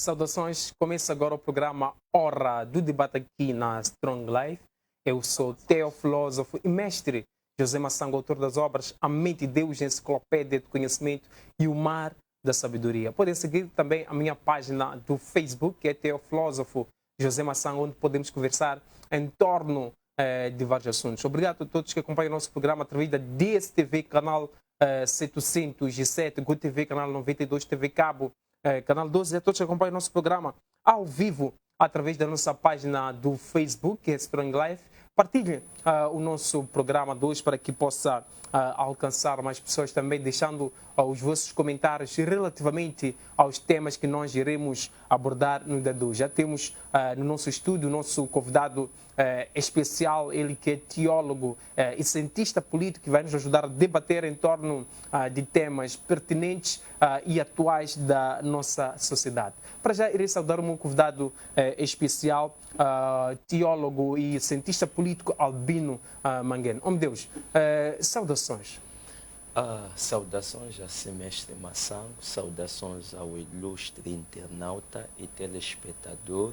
Saudações, começa agora o programa Hora do Debate aqui na Strong Life. Eu sou teofilósofo e mestre José Massango, autor das obras A Mente de Deus, Enciclopédia do Conhecimento e o Mar da Sabedoria. Podem seguir também a minha página do Facebook, que é teofilósofo José Massango, onde podemos conversar em torno de vários assuntos. Obrigado a todos que acompanham o nosso programa através da DSTV, canal 707, GoTV, canal 92, TV Cabo, canal 12, a todos que acompanham o nosso programa ao vivo através da nossa página do Facebook, que é Strong Life. Partilhem o nosso programa de hoje para que possa alcançar mais pessoas também, deixando os vossos comentários relativamente aos temas que nós iremos abordar no dia de hoje. Já temos no nosso estúdio o nosso convidado especial, ele que é teólogo e cientista político, que vai nos ajudar a debater em torno de temas pertinentes e atuais da nossa sociedade. Para já, irei saudar o meu convidado especial, teólogo e cientista político Albino Mangueno. Oh, meu Deus, saudações. Saudações a semestre Massango, saudações ao ilustre internauta e telespectador,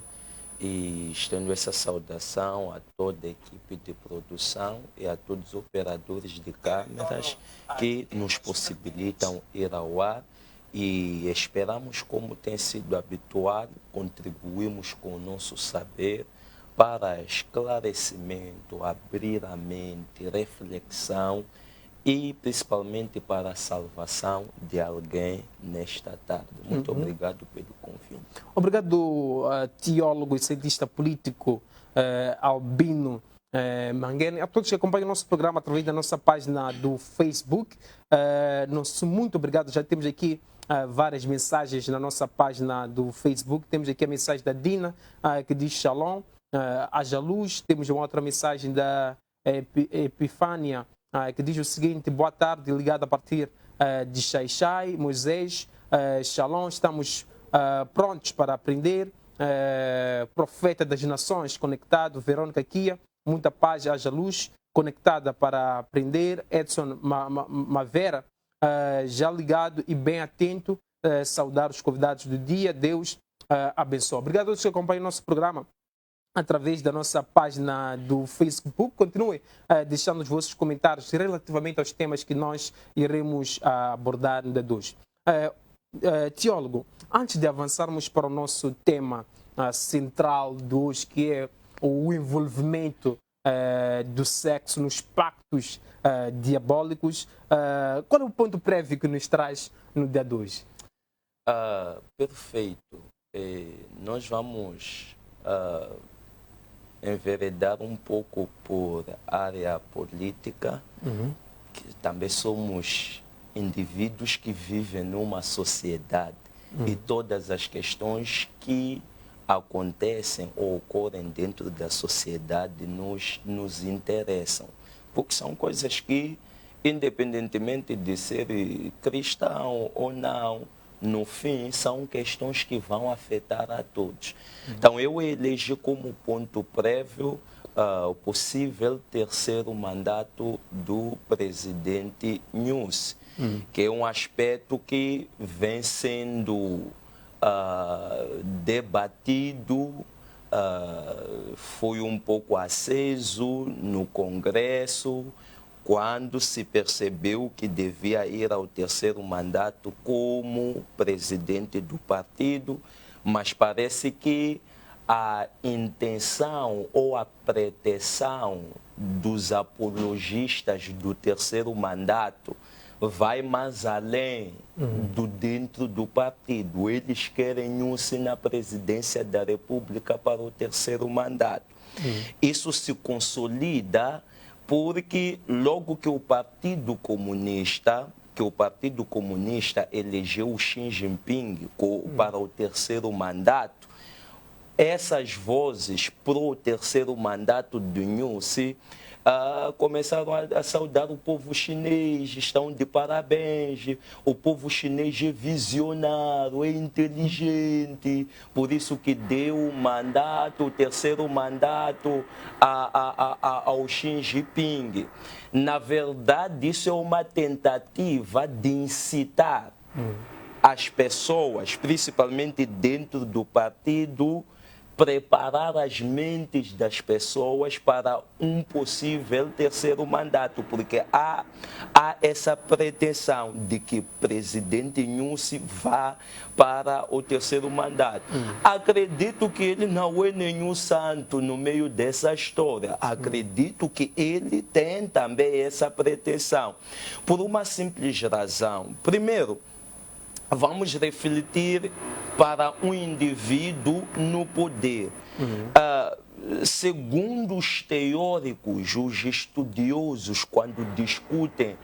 e estendo essa saudação a toda a equipe de produção e a todos os operadores de câmeras que nos possibilitam ir ao ar, e esperamos, como tem sido habitual, contribuímos com o nosso saber para esclarecimento, abrir a mente, reflexão e principalmente para a salvação de alguém nesta tarde. Muito obrigado pelo convite. Obrigado, teólogo e cientista político Albino Mangueno. A todos que acompanham o nosso programa através da nossa página do Facebook, muito obrigado. Já temos aqui várias mensagens na nossa página do Facebook. Temos aqui a mensagem da Dina, que diz Shalom, haja luz. Temos uma outra mensagem da Epifânia, que diz o seguinte: boa tarde, ligado a partir de Xai-Xai, Moisés, Shalom, estamos prontos para aprender. Profeta das Nações, conectado, Verônica Kia, muita paz, haja luz, conectada para aprender. Edson Mavera, já ligado e bem atento, saudar os convidados do dia. Deus abençoe. Obrigado a todos que acompanham o nosso programa através da nossa página do Facebook. Continue deixando os vossos comentários relativamente aos temas que nós iremos abordar no dia de hoje. Teólogo, antes de avançarmos para o nosso tema central de hoje, que é o envolvimento do sexo nos pactos diabólicos, qual é o ponto prévio que nos traz no dia de hoje? Perfeito. Nós vamos enveredar um pouco por área política, que também somos indivíduos que vivem numa sociedade, e todas as questões que acontecem ou ocorrem dentro da sociedade nos interessam, porque são coisas que, independentemente de ser cristão ou não, no fim, são questões que vão afetar a todos. Então, eu elegi como ponto prévio o possível terceiro mandato do presidente Nyusi, que é um aspecto que vem sendo debatido, foi um pouco aceso no Congresso, quando se percebeu que devia ir ao terceiro mandato como presidente do partido, mas parece que a intenção ou a pretensão dos apologistas do terceiro mandato vai mais além do dentro do partido. Eles querem Nyusi na presidência da República para o terceiro mandato. Isso se consolida porque logo que o Partido Comunista elegeu o Xi Jinping para o terceiro mandato, essas vozes pro terceiro mandato do Nyusi começaram a saudar o povo chinês, estão de parabéns, o povo chinês é visionário, é inteligente, por isso que deu o mandato, o terceiro mandato ao Xi Jinping. Na verdade, isso é uma tentativa de incitar as pessoas, principalmente dentro do partido, preparar as mentes das pessoas para um possível terceiro mandato, porque há essa pretensão de que presidente Nyusi vá para o terceiro mandato. Acredito que ele não é nenhum santo no meio dessa história. Acredito que ele tem também essa pretensão, por uma simples razão. Primeiro, vamos refletir para um indivíduo no poder. Segundo os teóricos, os estudiosos, quando discutem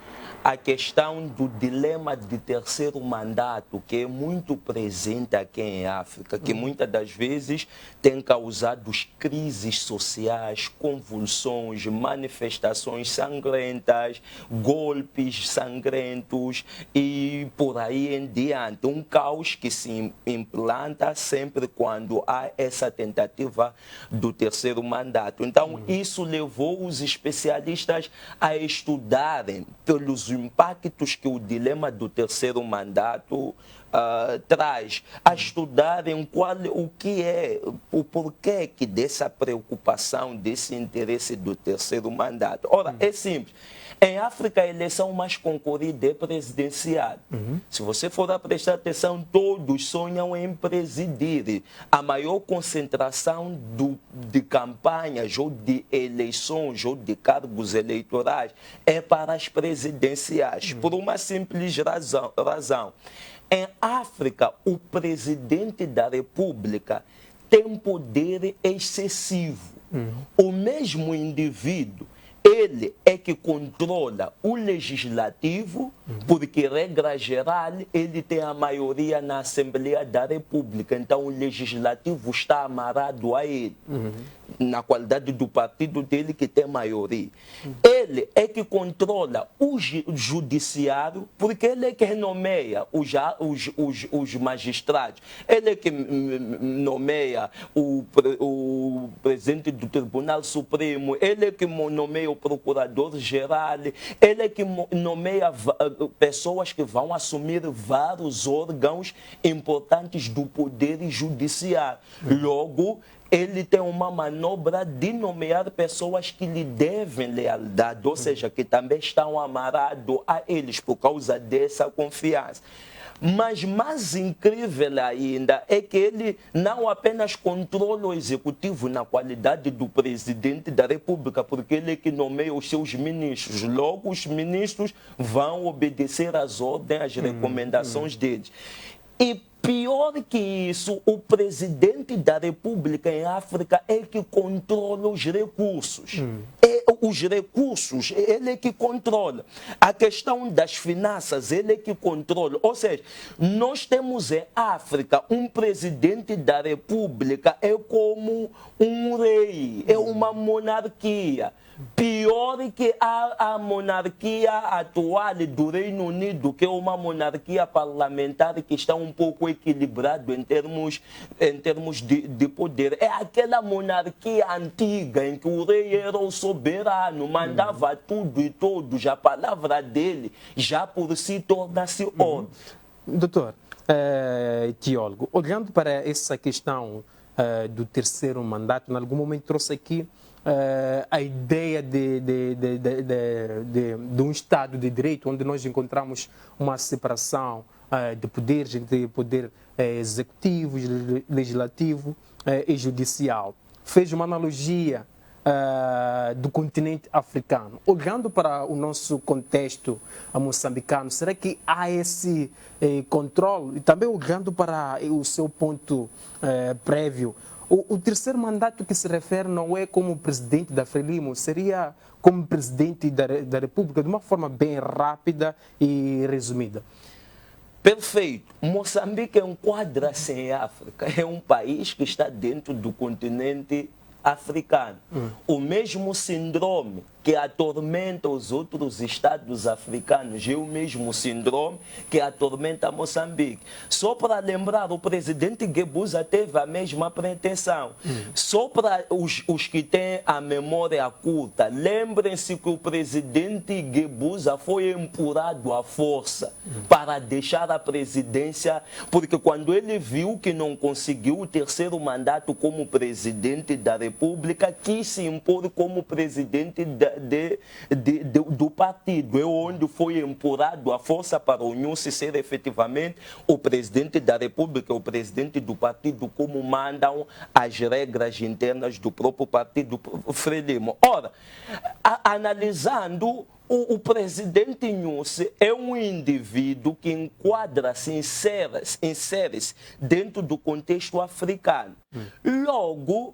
a questão do dilema de terceiro mandato, que é muito presente aqui em África, que muitas das vezes tem causado crises sociais, convulsões, manifestações sangrentas, golpes sangrentos e por aí em diante. Um caos que se implanta sempre quando há essa tentativa do terceiro mandato. Então, isso levou os especialistas a estudarem pelos impactos que o dilema do terceiro mandato traz, a estudarem o que é, o porquê que dessa preocupação, desse interesse do terceiro mandato. Ora, é simples. Em África, a eleição mais concorrida é presidencial. Se você for a prestar atenção, todos sonham em presidir. A maior concentração de campanhas ou de eleições ou de cargos eleitorais é para as presidenciais, por uma simples razão. Em África, o presidente da República tem poder excessivo. O mesmo indivíduo, ele é que controla o legislativo, porque, regra geral, ele tem a maioria na Assembleia da República. Então, o legislativo está amarrado a ele, na qualidade do partido dele que tem maioria. Ele é que controla o judiciário, porque ele é que nomeia os magistrados. Ele é que nomeia o presidente do Tribunal Supremo, ele é que nomeia o procurador-geral, ele é que nomeia pessoas que vão assumir vários órgãos importantes do poder judiciário. Logo, ele tem uma manobra de nomear pessoas que lhe devem lealdade, ou seja, que também estão amarrados a eles por causa dessa confiança. Mas mais incrível ainda é que ele não apenas controla o executivo na qualidade do presidente da República, porque ele é que nomeia os seus ministros. Logo, os ministros vão obedecer às ordens, às recomendações deles. E pior que isso, o presidente da República em África é que controla os recursos. Os recursos, ele é que controla. A questão das finanças, ele é que controla. Ou seja, nós temos em África um presidente da República, é como um rei, é uma monarquia. Pior que a monarquia atual do Reino Unido, que é uma monarquia parlamentar que está um pouco equilibrado em termos de poder. É aquela monarquia antiga em que o rei era o soberano, mandava tudo e todos, a palavra dele já por si torna-se ordem. Doutor, teólogo, olhando para essa questão do terceiro mandato, em algum momento trouxe aqui a ideia de um Estado de Direito, onde nós encontramos uma separação de poderes entre poder executivo, legislativo e judicial. Fez uma analogia do continente africano. Olhando para o nosso contexto moçambicano, será que há esse controle? E também olhando para o seu ponto prévio, o terceiro mandato que se refere não é como presidente da Frelimo, seria como presidente da República, de uma forma bem rápida e resumida. Perfeito. Moçambique enquadra-se em África. É um país que está dentro do continente africano. O mesmo síndrome que atormenta os outros estados africanos é o mesmo síndrome que atormenta Moçambique. Só para lembrar, o presidente Guebuza teve a mesma pretensão. Só para os que têm a memória curta, lembrem-se que o presidente Guebuza foi empurrado à força para deixar a presidência, porque quando ele viu que não conseguiu o terceiro mandato como presidente da República, quis se impor como presidente do partido. É onde foi empurrado à força para o Nussi ser efetivamente o presidente da República, o presidente do partido, como mandam as regras internas do próprio partido Frelimo. Ora, analisando, o presidente Nussi é um indivíduo que enquadra-se, insere-se dentro do contexto africano. Logo,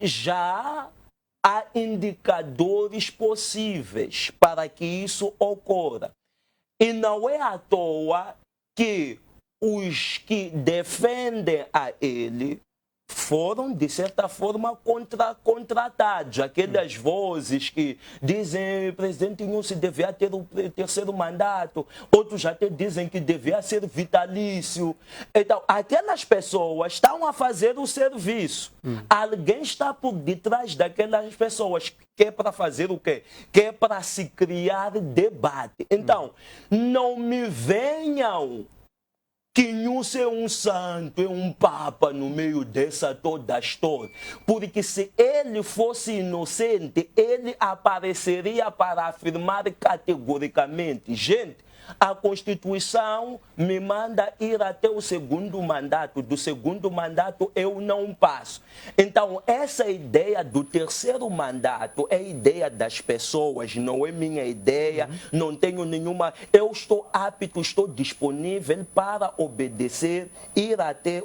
já há indicadores possíveis para que isso ocorra. E não é à toa que os que defendem a ele foram, de certa forma, contratados. Aquelas vozes que dizem que o presidente Nussi devia ter o terceiro mandato, outros até dizem que devia ser vitalício. Então, aquelas pessoas estão a fazer o serviço. Alguém está por detrás daquelas pessoas, que é para fazer o quê? Que é para se criar debate. Então, não me venham que Nussi é um santo, é um papa no meio dessa toda a história. Porque se ele fosse inocente, ele apareceria para afirmar categoricamente: gente, a Constituição me manda ir até o segundo mandato. Do segundo mandato eu não passo. Então, essa ideia do terceiro mandato é a ideia das pessoas, não é minha ideia, não tenho nenhuma. Eu estou apto, estou disponível para obedecer, ir até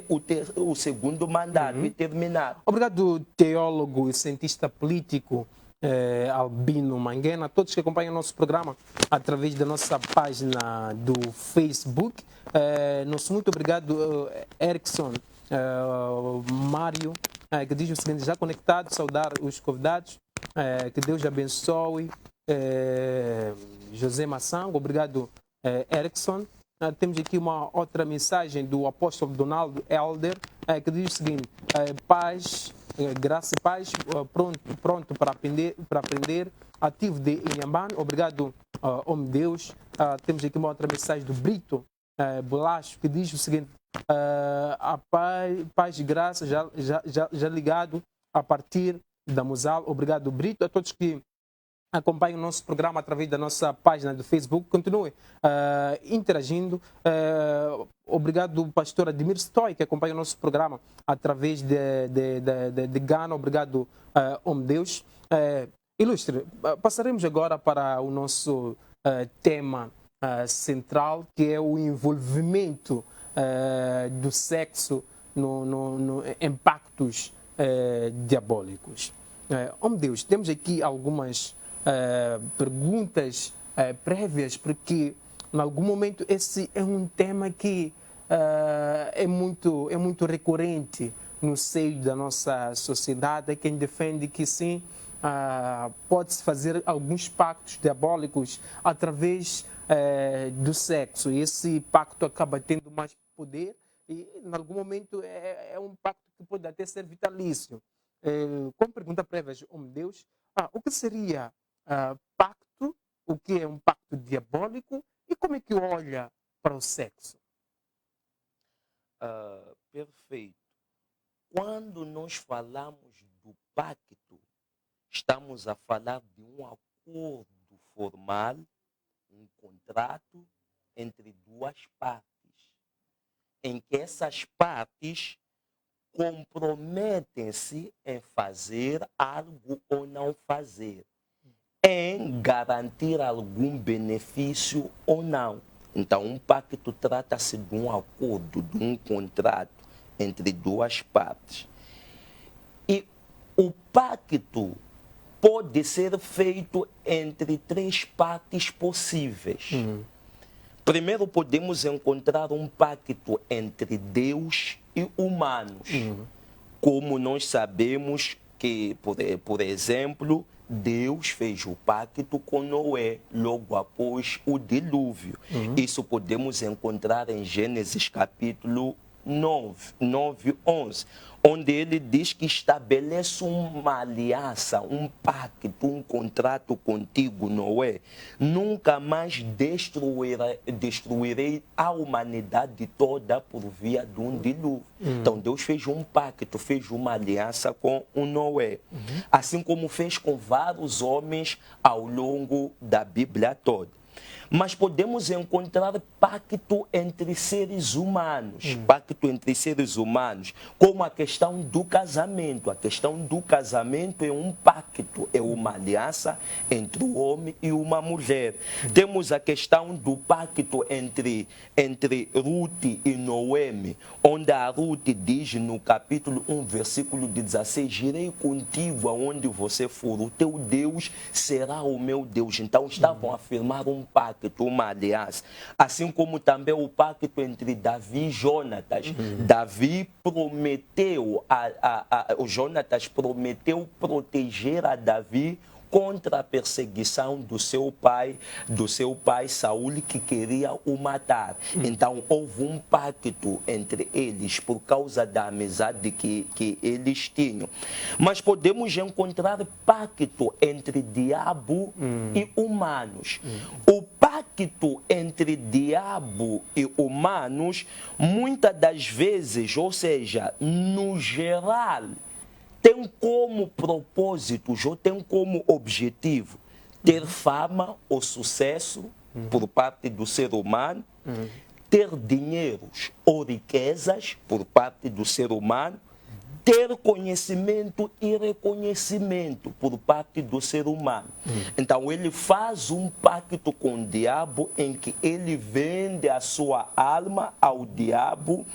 o segundo mandato e terminar. Obrigado, teólogo e cientista político Albino Manguena, a todos que acompanham o nosso programa através da nossa página do Facebook. Nosso muito obrigado, Erickson, Mário, que diz o seguinte: já conectado, saudar os convidados, que Deus abençoe. José Massango, obrigado, Erickson. Temos aqui uma outra mensagem do apóstolo Donaldo Elder, que diz o seguinte: paz, graça e paz, pronto para aprender, ativo de Inhambane. Obrigado, homem de Deus. Temos aqui uma outra mensagem do Brito Bolacho, que diz o seguinte: a paz e graça já ligado a partir da Mosal. Obrigado, Brito. A todos que acompanhe o nosso programa através da nossa página do Facebook. Continue interagindo. Obrigado, pastor Admir Stoy, que acompanha o nosso programa através de Ghana. Obrigado, homem Deus. Ilustre, passaremos agora para o nosso tema central, que é o envolvimento do sexo no impactos diabólicos. Homem Deus, temos aqui algumas perguntas prévias, porque em algum momento esse é um tema que é muito recorrente no seio da nossa sociedade. Quem defende que sim, pode-se fazer alguns pactos diabólicos através do sexo, e esse pacto acaba tendo mais poder e em algum momento é um pacto que pode até ser vitalício. Como pergunta prévia, homem Deus, o que seria pacto, o que é um pacto diabólico e como é que olha para o sexo? Perfeito. Quando nós falamos do pacto, estamos a falar de um acordo formal, um contrato entre duas partes, em que essas partes comprometem-se em fazer algo ou não fazer, em garantir algum benefício ou não. Então, um pacto trata-se de um acordo, de um contrato entre duas partes. E o pacto pode ser feito entre três partes possíveis. Primeiro, podemos encontrar um pacto entre Deus e humanos. Como nós sabemos, por exemplo, Deus fez o pacto com Noé logo após o dilúvio. Isso podemos encontrar em Gênesis capítulo 9, 11, onde ele diz que estabelece uma aliança, um pacto, um contrato contigo, Noé. Nunca mais destruirei a humanidade toda por via de um dilúvio. Então Deus fez um pacto, fez uma aliança com o Noé. Assim como fez com vários homens ao longo da Bíblia toda. Mas podemos encontrar pacto entre seres humanos, como a questão do casamento. A questão do casamento é um pacto, é uma aliança entre o homem e uma mulher. Temos a questão do pacto entre Ruth e Noemi, onde a Ruth diz no capítulo 1, versículo 16, irei contigo aonde você for, o teu Deus será o meu Deus. Então estavam a afirmar um pacto, uma aliança, assim como também o pacto entre Davi e Jonatas. Davi prometeu, o Jonatas prometeu proteger a Davi contra a perseguição do seu pai Saul, que queria o matar. Então houve um pacto entre eles por causa da amizade que eles tinham. Mas podemos encontrar pacto entre diabo e humanos. O pacto entre diabo e humanos, muitas das vezes, ou seja, no geral, tem como propósito, ou tem como objetivo ter fama ou sucesso por parte do ser humano, ter dinheiros ou riquezas por parte do ser humano, ter conhecimento e reconhecimento por parte do ser humano. Então ele faz um pacto com o diabo em que ele vende a sua alma ao diabo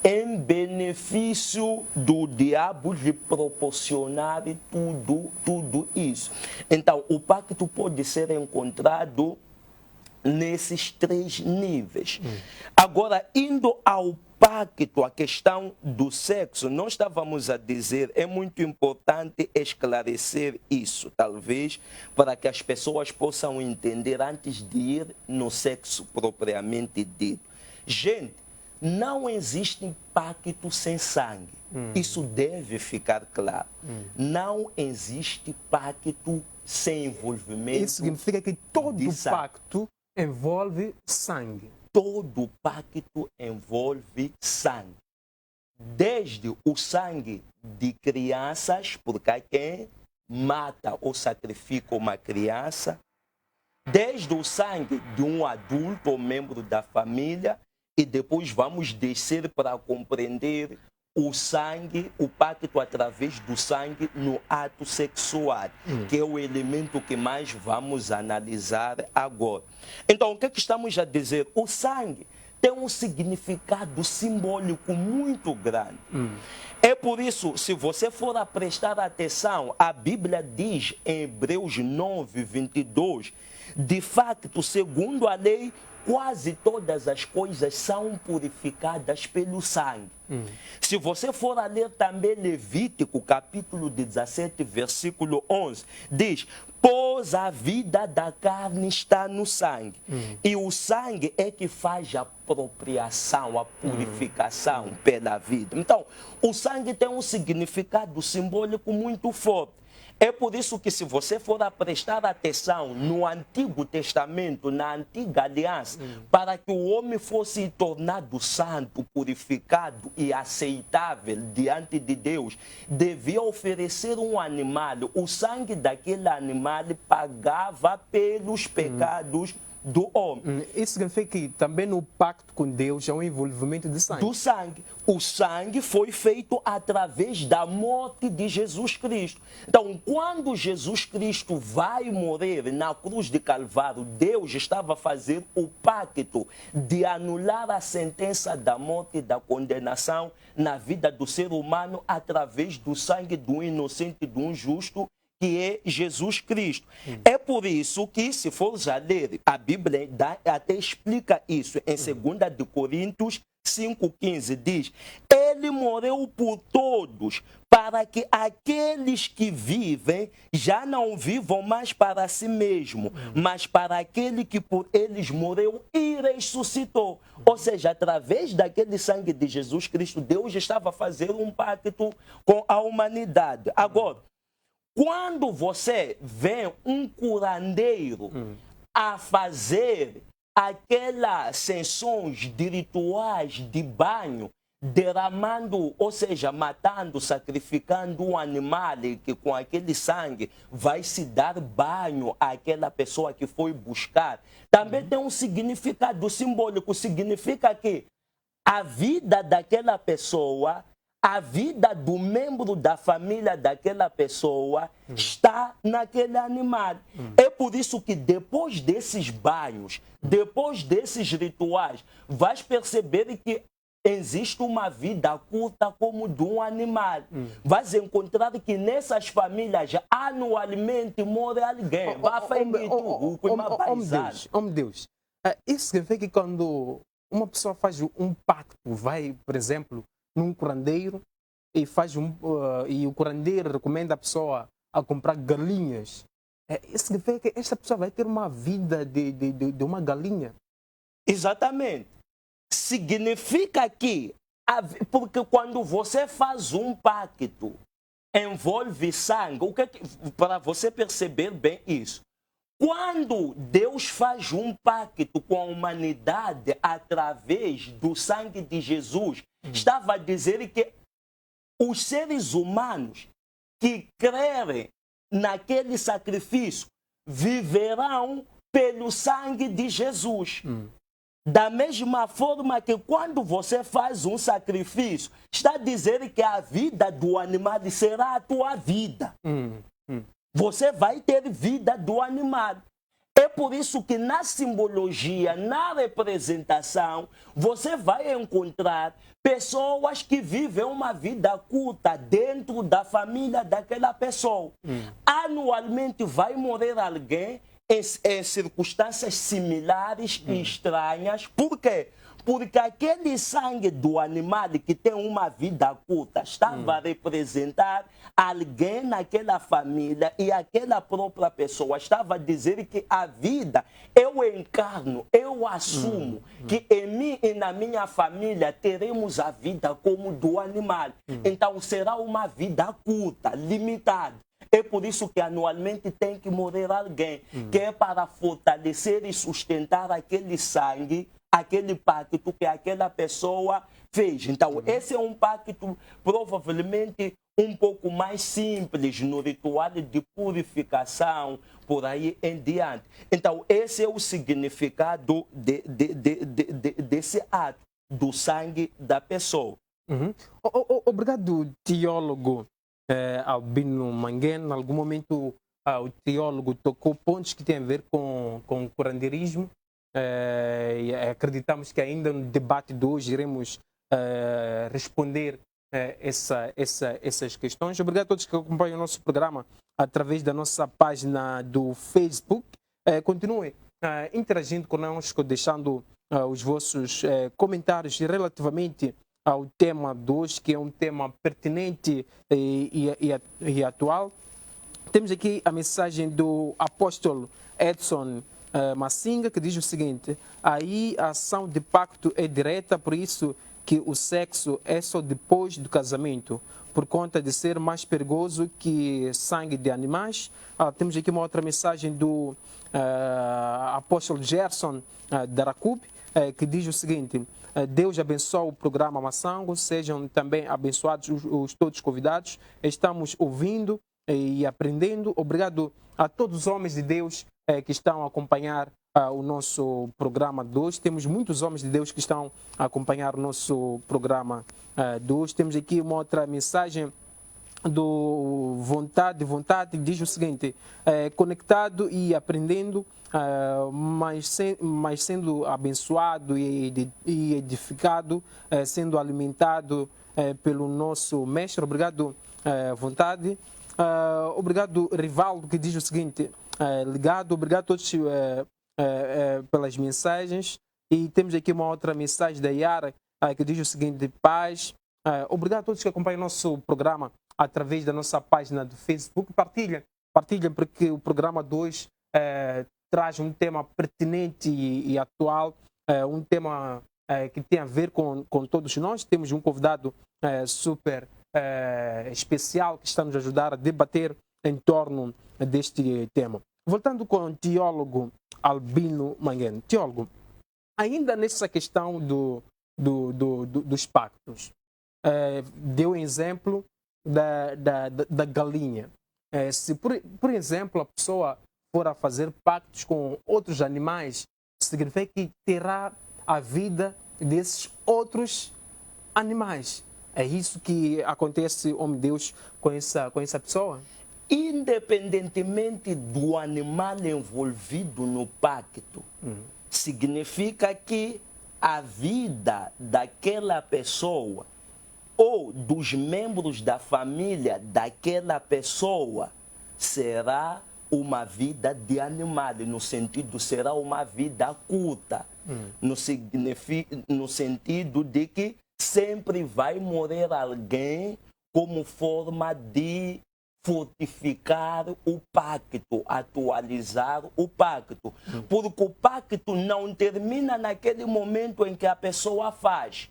em benefício do diabo lhe proporcionar tudo isso. Então o pacto pode ser encontrado nesses 3 níveis. Agora, indo ao pacto, a questão do sexo, nós estávamos a dizer, é muito importante esclarecer isso, talvez, para que as pessoas possam entender antes de ir no sexo propriamente dito. Gente, não existe pacto sem sangue. Isso deve ficar claro. Não existe pacto sem envolvimento. Isso significa que todo pacto envolve sangue. Todo pacto envolve sangue. Desde o sangue de crianças, porque há quem mata ou sacrifica uma criança, desde o sangue de um adulto ou membro da família, e depois vamos descer para compreender o sangue, o pacto através do sangue no ato sexual, que é o elemento que mais vamos analisar agora. Então, o que é que estamos a dizer? O sangue tem um significado simbólico muito grande. É por isso, se você for a prestar atenção, a Bíblia diz em Hebreus 9, 22, de facto, segundo a lei, quase todas as coisas são purificadas pelo sangue. Se você for a ler também Levítico, capítulo 17, versículo 11, diz, pois a vida da carne está no sangue. E o sangue é que faz a apropriação, a purificação pela vida. Então, o sangue tem um significado simbólico muito forte. É por isso que, se você for a prestar atenção no Antigo Testamento, na Antiga Aliança, para que o homem fosse tornado santo, purificado e aceitável diante de Deus, devia oferecer um animal. O sangue daquele animal pagava pelos pecados do homem. Isso significa que também no pacto com Deus há um envolvimento de sangue. Do sangue. O sangue foi feito através da morte de Jesus Cristo. Então, quando Jesus Cristo vai morrer na cruz de Calvário, Deus estava a fazer o pacto de anular a sentença da morte e da condenação na vida do ser humano através do sangue do inocente, do injusto, que é Jesus Cristo. É por isso que, se for já ler, a Bíblia até explica isso. Em 2 de Coríntios 5,15 diz: Ele morreu por todos, para que aqueles que vivem já não vivam mais para si mesmo, mas para aquele que por eles morreu e ressuscitou. Ou seja, através daquele sangue de Jesus Cristo, Deus estava fazendo um pacto com a humanidade. Agora, quando você vê um curandeiro a fazer aquelas sessões de rituais de banho, derramando, ou seja, matando, sacrificando um animal que com aquele sangue vai se dar banho àquela pessoa que foi buscar, também tem um significado simbólico. Significa que a vida daquela pessoa, a vida do membro da família daquela pessoa está naquele animal. É por isso que depois desses banhos, depois desses rituais, vais perceber que existe uma vida curta como de um animal. Vais encontrar que nessas famílias anualmente morre alguém. Deus. Isso significa que quando uma pessoa faz um pacto, vai, por exemplo, num curandeiro e e o curandeiro recomenda a pessoa a comprar galinhas, isso significa que esta pessoa vai ter uma vida de uma galinha. Exatamente. Significa que, porque quando você faz um pacto, envolve sangue, para você perceber bem isso, quando Deus faz um pacto com a humanidade através do sangue de Jesus, estava a dizer que os seres humanos que crerem naquele sacrifício viverão pelo sangue de Jesus. Da mesma forma que quando você faz um sacrifício, está a dizer que a vida do animal será a tua vida. Você vai ter vida do animal. É por isso que na simbologia, na representação, você vai encontrar pessoas que vivem uma vida curta dentro da família daquela pessoa. Anualmente vai morrer alguém em circunstâncias similares e estranhas. Por quê? Porque aquele sangue do animal que tem uma vida curta estava a representar alguém naquela família, e aquela própria pessoa estava a dizer que a vida eu encarno, eu assumo que em mim e na minha família teremos a vida como do animal. Então será uma vida curta, limitada. É por isso que anualmente tem que morrer alguém, que é para fortalecer e sustentar aquele sangue, aquele pacto que aquela pessoa fez. Então, esse é um pacto provavelmente um pouco mais simples no ritual de purificação, por aí em diante. Então, esse é o significado desse ato, do sangue da pessoa. Obrigado, teólogo Albino Manguén. Em algum momento, o teólogo tocou pontos que têm a ver com o curandeirismo. E acreditamos que ainda no debate de hoje iremos responder essas questões. Obrigado a todos que acompanham o nosso programa através da nossa página do Facebook. Continuem interagindo conosco, deixando os vossos comentários relativamente ao tema de hoje, que é um tema pertinente e atual. Temos aqui a mensagem do apóstolo Edson Massinga, que diz o seguinte: aí a ação de pacto é direta, por isso que o sexo é só depois do casamento, por conta de ser mais perigoso que sangue de animais. Temos aqui uma outra mensagem do apóstolo Gerson Daracube, que diz o seguinte: Deus abençoe o programa Massango, sejam também abençoados os todos convidados. Estamos ouvindo e aprendendo. Obrigado a todos os homens de Deus que estão a acompanhar o nosso programa de hoje. Temos muitos homens de Deus que estão a acompanhar o nosso programa de hoje. Temos aqui uma outra mensagem do Vontade, diz o seguinte: conectado e aprendendo, mas sendo abençoado e edificado, sendo alimentado pelo nosso mestre. Obrigado, Vontade. Obrigado, Rivaldo, que diz o seguinte, ligado, obrigado a todos pelas mensagens. E temos aqui uma outra mensagem da Yara, que diz o seguinte, paz. Obrigado a todos que acompanham o nosso programa através da nossa página do Facebook. Partilhem, porque o programa 2 traz um tema pertinente e atual, um tema que tem a ver com todos nós. Temos um convidado super especial que está nos ajudar a debater em torno deste tema. Voltando com o teólogo Albino Manguene. Teólogo, ainda nessa questão dos pactos, deu exemplo da galinha. Se, por exemplo, a pessoa for a fazer pactos com outros animais, significa que terá a vida desses outros animais. É isso que acontece, homem Deus, com essa pessoa? Independentemente do animal envolvido no pacto, significa que a vida daquela pessoa ou dos membros da família daquela pessoa será uma vida de animal, no sentido será uma vida curta, no sentido de que sempre vai morrer alguém como forma de fortificar o pacto, atualizar o pacto. Porque o pacto não termina naquele momento em que a pessoa faz.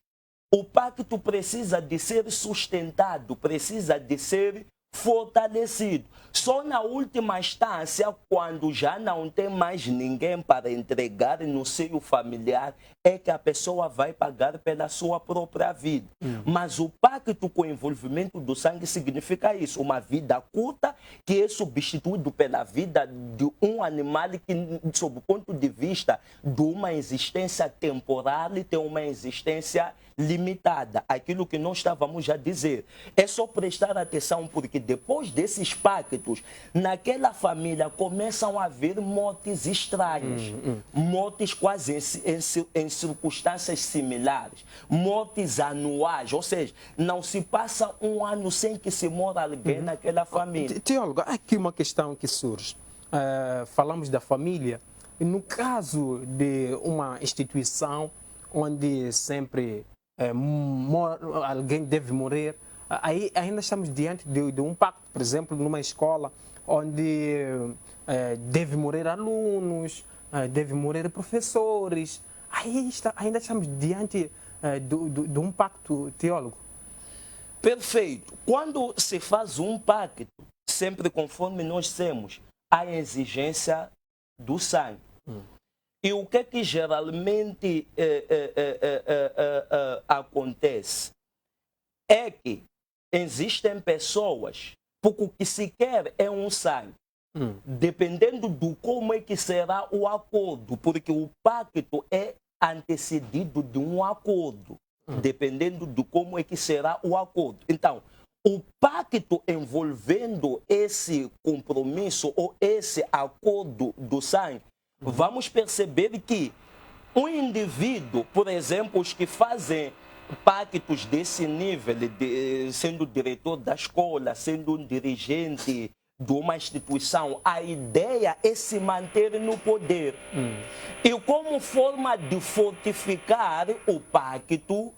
O pacto precisa de ser sustentado, precisa de ser fortalecido. Só na última instância, quando já não tem mais ninguém para entregar no seio familiar, é que a pessoa vai pagar pela sua própria vida. Mas o pacto com o envolvimento do sangue significa isso, uma vida curta que é substituído pela vida de um animal que, sob o ponto de vista de uma existência temporal, tem uma existência limitada. Aquilo que nós estávamos a dizer. É só prestar atenção, porque depois desses pactos, naquela família começam a haver mortes estranhas, mortes quase em circunstâncias similares, mortes anuais, ou seja, não se passa um ano sem que se morra alguém naquela família. Teólogo, há aqui uma questão que surge. Falamos da família, e no caso de uma instituição onde sempre alguém deve morrer, aí ainda estamos diante de um pacto, por exemplo, numa escola onde deve morrer alunos, deve morrer professores. Aí ainda estamos diante de um pacto, teólogo. Perfeito. Quando se faz um pacto, sempre conforme nós temos a exigência do sangue. E o que geralmente acontece é que existem pessoas, porque o que se quer é um sangue, dependendo do como é que será o acordo, porque o pacto é antecedido de um acordo, dependendo do como é que será o acordo. Então, o pacto envolvendo esse compromisso ou esse acordo do sangue, vamos perceber que um indivíduo, por exemplo, os que fazem pactos desse nível, sendo diretor da escola, sendo um dirigente de uma instituição, a ideia é se manter no poder. E como forma de fortificar o pacto,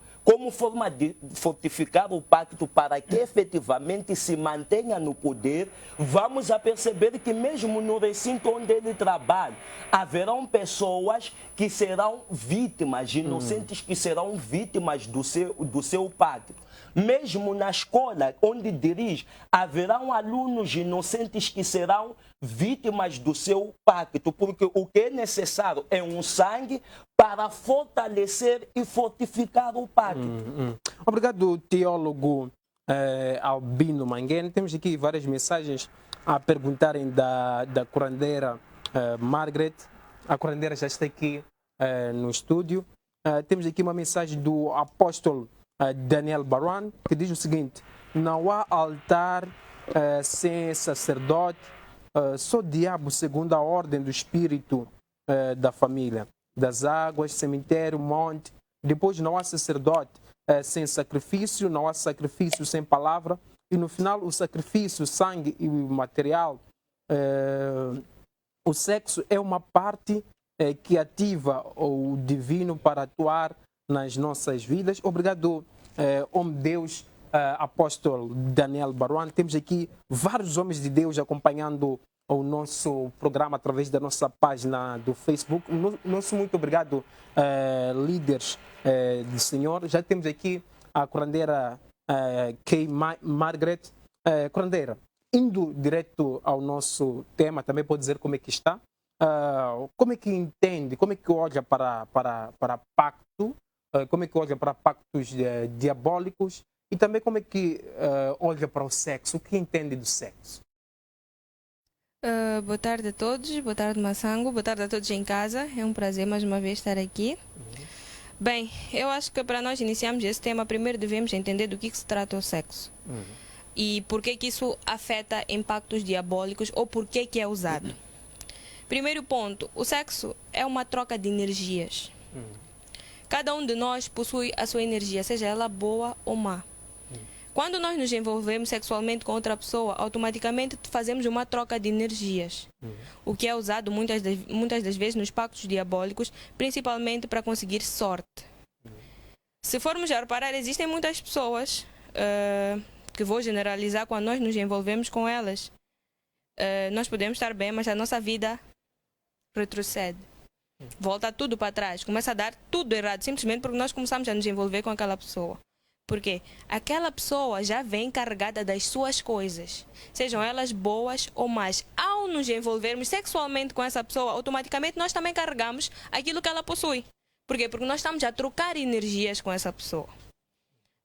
para que efetivamente se mantenha no poder, vamos a perceber que mesmo no recinto onde ele trabalha, haverão pessoas que serão vítimas, inocentes que serão vítimas do seu pacto. Mesmo na escola onde dirige, haverão alunos inocentes que serão vítimas do seu pacto, porque o que é necessário é um sangue para fortalecer e fortificar o pacto. Obrigado, teólogo Albino Manguene. Temos aqui várias mensagens a perguntarem da curandeira Margaret. A curandeira já está aqui no estúdio. Temos aqui uma mensagem do apóstolo Daniel Baran, que diz o seguinte: não há altar sem sacerdote, só diabo segundo a ordem do espírito da família, das águas, cemitério, monte. Depois não há sacerdote sem sacrifício, não há sacrifício sem palavra, e no final o sacrifício, o sangue e o material, o sexo é uma parte que ativa o divino para atuar nas nossas vidas. Obrigado, homem de Deus, apóstolo Daniel Baruan. Temos aqui vários homens de Deus acompanhando o nosso programa através da nossa página do Facebook. Nosso muito obrigado, líderes do Senhor. Já temos aqui a curandeira Kay Margaret. Curandeira, indo direto ao nosso tema, também pode dizer como é que está. Como é que entende, como é que olha para pacto, como é que olha para pactos diabólicos e também como é que olha para o sexo, o que entende do sexo? Boa tarde a todos, boa tarde Massango, boa tarde a todos em casa, é um prazer mais uma vez estar aqui. Bem, eu acho que para nós iniciarmos esse tema, primeiro devemos entender do que se trata o sexo e por que isso afeta impactos diabólicos ou por que é usado. Primeiro ponto, o sexo é uma troca de energias. Cada um de nós possui a sua energia, seja ela boa ou má. Quando nós nos envolvemos sexualmente com outra pessoa, automaticamente fazemos uma troca de energias. O que é usado muitas das vezes nos pactos diabólicos, principalmente para conseguir sorte. Se formos a reparar, existem muitas pessoas, que vou generalizar, quando nós nos envolvemos com elas, nós podemos estar bem, mas a nossa vida retrocede. Volta tudo para trás, começa a dar tudo errado, simplesmente porque nós começamos a nos envolver com aquela pessoa. Porque aquela pessoa já vem carregada das suas coisas, sejam elas boas ou más. Ao nos envolvermos sexualmente com essa pessoa, automaticamente nós também carregamos aquilo que ela possui. Por quê? Porque nós estamos a trocar energias com essa pessoa.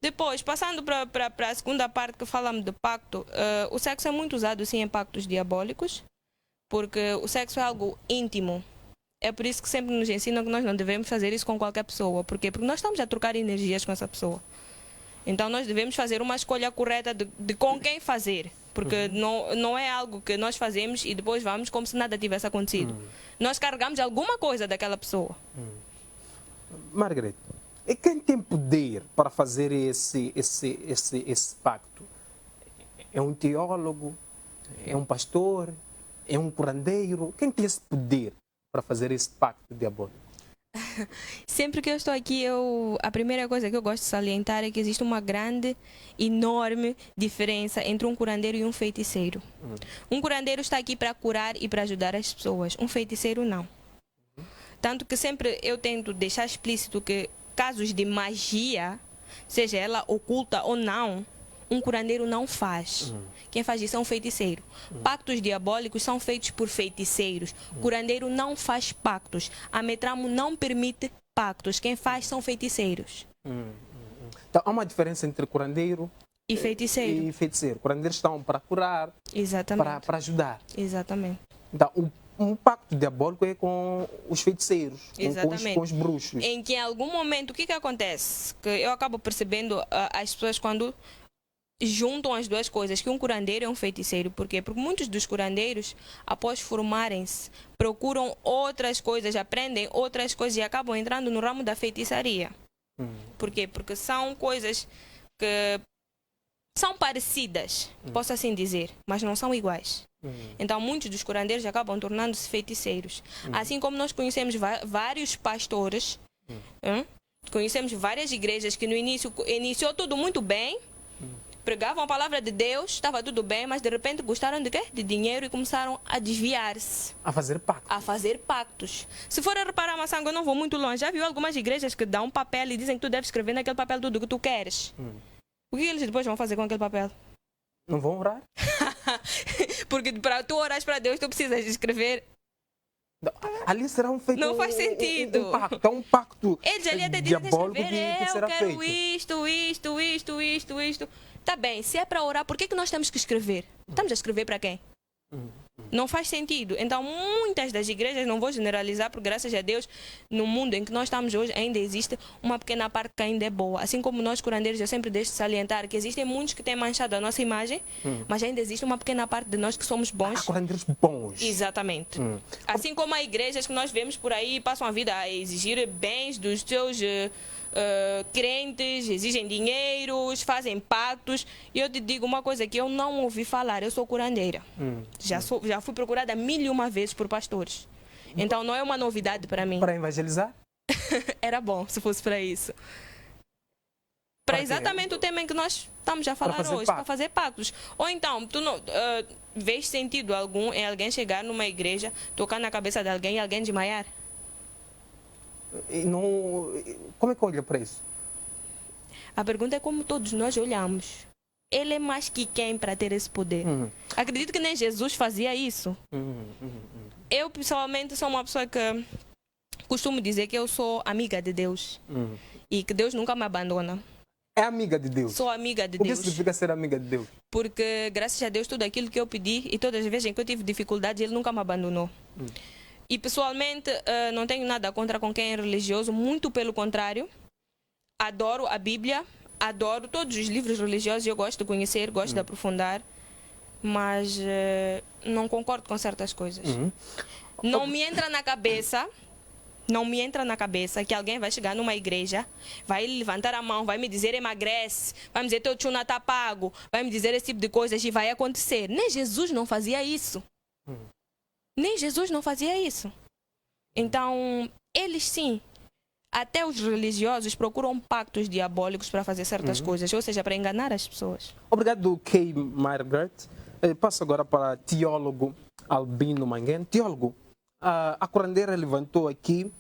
Depois, passando para a segunda parte que falamos do pacto, o sexo é muito usado sim em pactos diabólicos, porque o sexo é algo íntimo. É por isso que sempre nos ensinam que nós não devemos fazer isso com qualquer pessoa. Por quê? Porque nós estamos a trocar energias com essa pessoa. Então nós devemos fazer uma escolha correta de com quem fazer. Porque não é algo que nós fazemos e depois vamos como se nada tivesse acontecido. Nós carregamos alguma coisa daquela pessoa. Margaret, e quem tem poder para fazer esse pacto? É um teólogo? É um pastor? É um curandeiro? Quem tem esse poder para fazer esse pacto diabólico? Sempre que eu estou aqui, a primeira coisa que eu gosto de salientar é que existe uma grande, enorme diferença entre um curandeiro e um feiticeiro. Um curandeiro está aqui para curar e para ajudar as pessoas. Um feiticeiro não. Tanto que sempre eu tento deixar explícito que casos de magia, seja ela oculta ou não, um curandeiro não faz. Quem faz isso é um feiticeiro. Pactos diabólicos são feitos por feiticeiros. Curandeiro não faz pactos. A Metramo não permite pactos. Quem faz são feiticeiros. Então há uma diferença entre curandeiro e feiticeiro. Curandeiros estão para curar, exatamente, para ajudar. Exatamente. Então, um pacto diabólico é com os feiticeiros, com os bruxos. Em que em algum momento, o que acontece? Que eu acabo percebendo as pessoas quando juntam as duas coisas, que um curandeiro é um feiticeiro. Por quê? Porque muitos dos curandeiros, após formarem-se, procuram outras coisas, aprendem outras coisas e acabam entrando no ramo da feitiçaria. Por quê? Porque são coisas que são parecidas, posso assim dizer, mas não são iguais. Então muitos dos curandeiros acabam tornando-se feiticeiros. Assim como nós conhecemos vários pastores, conhecemos várias igrejas que no início iniciou tudo muito bem, pregavam a palavra de Deus, estava tudo bem, mas de repente gostaram de quê? De dinheiro e começaram a desviar-se. A fazer pactos. A fazer pactos. Se for a reparar, Massango, eu não vou muito longe. Já viu algumas igrejas que dão um papel e dizem que tu deves escrever naquele papel tudo o que tu queres? O que eles depois vão fazer com aquele papel? Não vão orar? Porque para tu orares para Deus, tu precisas escrever. Ali será um feito. Não faz sentido. Um pacto. Eles ali até dizem diabólico que será eu quero feito. isto. Tá bem, se é para orar, por que nós temos que escrever? Estamos a escrever para quem? Não faz sentido. Então, muitas das igrejas, não vou generalizar, porque graças a Deus, no mundo em que nós estamos hoje, ainda existe uma pequena parte que ainda é boa. Assim como nós, curandeiros, eu sempre deixo de salientar que existem muitos que têm manchado a nossa imagem, mas ainda existe uma pequena parte de nós que somos bons. Há curandeiros bons. Exatamente. Assim como há igrejas que nós vemos por aí, passam a vida a exigir bens dos seus crentes, exigem dinheiros, fazem pactos. E eu te digo uma coisa que eu não ouvi falar, eu sou curandeira. Já fui procurada 1001 vezes por pastores. Então não é uma novidade para mim. Para evangelizar? Era bom se fosse para isso. Para exatamente o tema em que nós estamos a falar hoje, para fazer pactos. Ou então, tu não vês sentido algum em alguém chegar numa igreja, tocar na cabeça de alguém e alguém desmaiar? Não, como é que olha para isso? A pergunta é como todos nós olhamos. Ele é mais que quem para ter esse poder? Acredito que nem Jesus fazia isso. Eu, pessoalmente, sou uma pessoa que costumo dizer que eu sou amiga de Deus. E que Deus nunca me abandona. É amiga de Deus? Sou amiga de Deus. O Deus. que significa ser amiga de Deus? Porque, graças a Deus, tudo aquilo que eu pedi e todas as vezes em que eu tive dificuldades, Ele nunca me abandonou. E, pessoalmente, não tenho nada contra com quem é religioso, muito pelo contrário. Adoro a Bíblia, adoro todos os livros religiosos, eu gosto de conhecer, gosto de aprofundar, mas não concordo com certas coisas. Não me entra na cabeça... Não me entra na cabeça que alguém vai chegar numa igreja, vai levantar a mão, vai me dizer emagrece, vai me dizer teu tchuna está pago, vai me dizer esse tipo de coisas e vai acontecer. Nem Jesus não fazia isso. Nem Jesus não fazia isso. Então, eles sim, até os religiosos procuram pactos diabólicos para fazer certas coisas, ou seja, para enganar as pessoas. Obrigado, Kay Margaret. Passo agora para teólogo Albino Manguém. Teólogo, a curandeira levantou aqui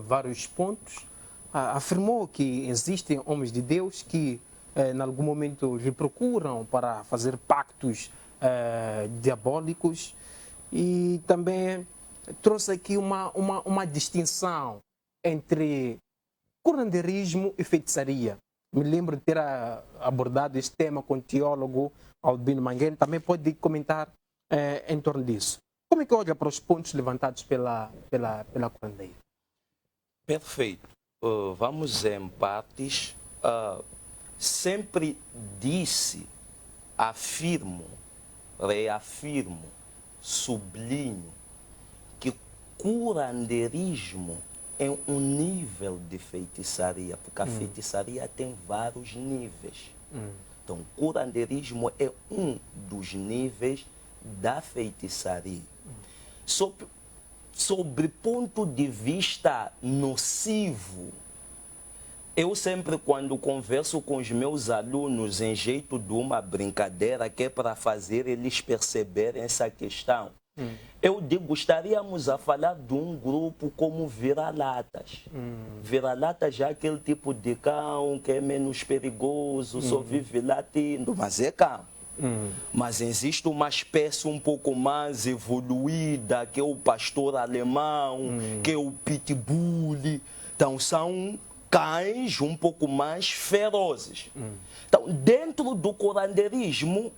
vários pontos, afirmou que existem homens de Deus que em algum momento lhe procuram para fazer pactos diabólicos e também trouxe aqui uma distinção entre curandeirismo e feitiçaria. Me lembro de ter abordado este tema com o teólogo Albino Manguém, também pode comentar em torno disso. Como é que olha para os pontos levantados pela curandeira? Perfeito. Vamos em partes. Sempre disse, afirmo, reafirmo, sublinho, que curandeirismo é um nível de feitiçaria, porque a feitiçaria tem vários níveis. Então, curandeirismo é um dos níveis da feitiçaria. Sobre ponto de vista nocivo, eu sempre, quando converso com os meus alunos em jeito de uma brincadeira, que é para fazer eles perceberem essa questão, eu digo, gostaríamos a falar de um grupo como vira-latas. Vira-latas já é aquele tipo de cão que é menos perigoso, só vive latindo, mas é cão. Mas existe uma espécie um pouco mais evoluída, que é o pastor alemão, que é o pitbull. Então, são cães um pouco mais ferozes. Então, dentro do curandeirismo,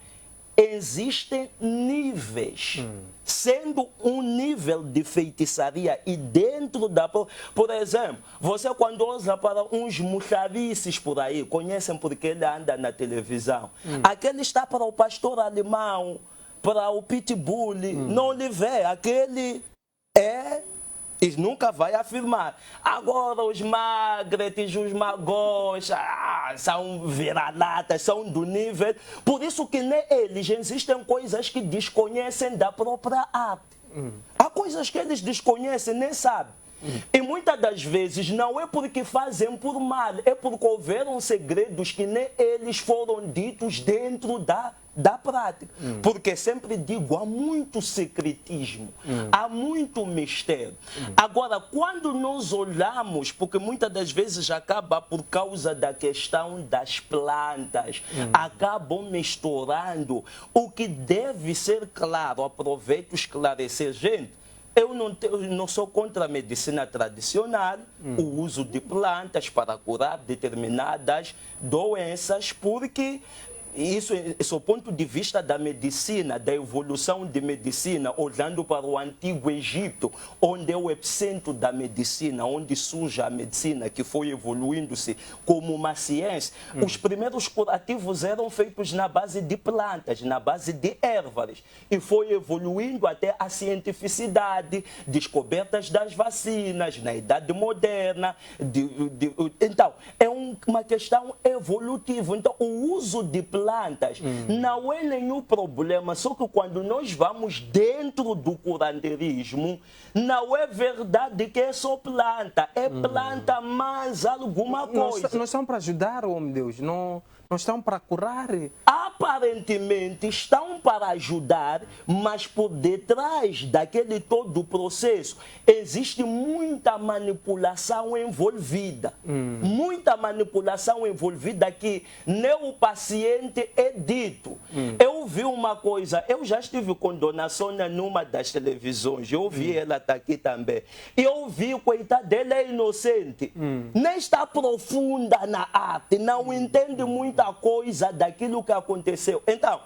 existem níveis, sendo um nível de feitiçaria e dentro da... Por exemplo, você quando olha para uns mocharices por aí, conhecem porque ele anda na televisão, aquele está para o pastor alemão, para o pitbull, não lhe vê, aquele é... E nunca vai afirmar. Agora os magretes, os magos, são vira-latas, são do nível. Por isso que neles existem coisas que desconhecem da própria arte. Há coisas que eles desconhecem, nem sabem. E muitas das vezes não é porque fazem por mal, é porque houveram segredos que nem eles foram ditos dentro da prática. Porque sempre digo, há muito secretismo, há muito mistério. Agora, quando nós olhamos, porque muitas das vezes acaba por causa da questão das plantas, acabam misturando o que deve ser claro. Aproveito esclarecer, gente. Eu não sou contra a medicina tradicional, o uso de plantas para curar determinadas doenças, porque isso é o ponto de vista da medicina, da evolução de medicina, olhando para o antigo Egito, onde é o epicentro da medicina, onde surge a medicina, que foi evoluindo-se como uma ciência. Os primeiros curativos eram feitos na base de plantas, na base de ervas, e foi evoluindo até a cientificidade, descobertas das vacinas, na Idade Moderna. Então, é uma questão evolutiva. Então, o uso de plantas não é nenhum problema, só que quando nós vamos dentro do curanderismo, não é verdade que é só planta, é planta mais alguma coisa. Nós estamos para ajudar, oh meu Deus, não estamos para curar. Aparentemente estão para ajudar, mas por detrás daquele todo o processo existe muita manipulação envolvida. Muita manipulação envolvida que nem o paciente é dito. Eu vi uma coisa, eu já estive com Dona Sônia numa das televisões, eu vi ela tá aqui também. E eu vi, coitada dela é inocente, nem está profunda na arte, não entende muita coisa daquilo que aconteceu. Então,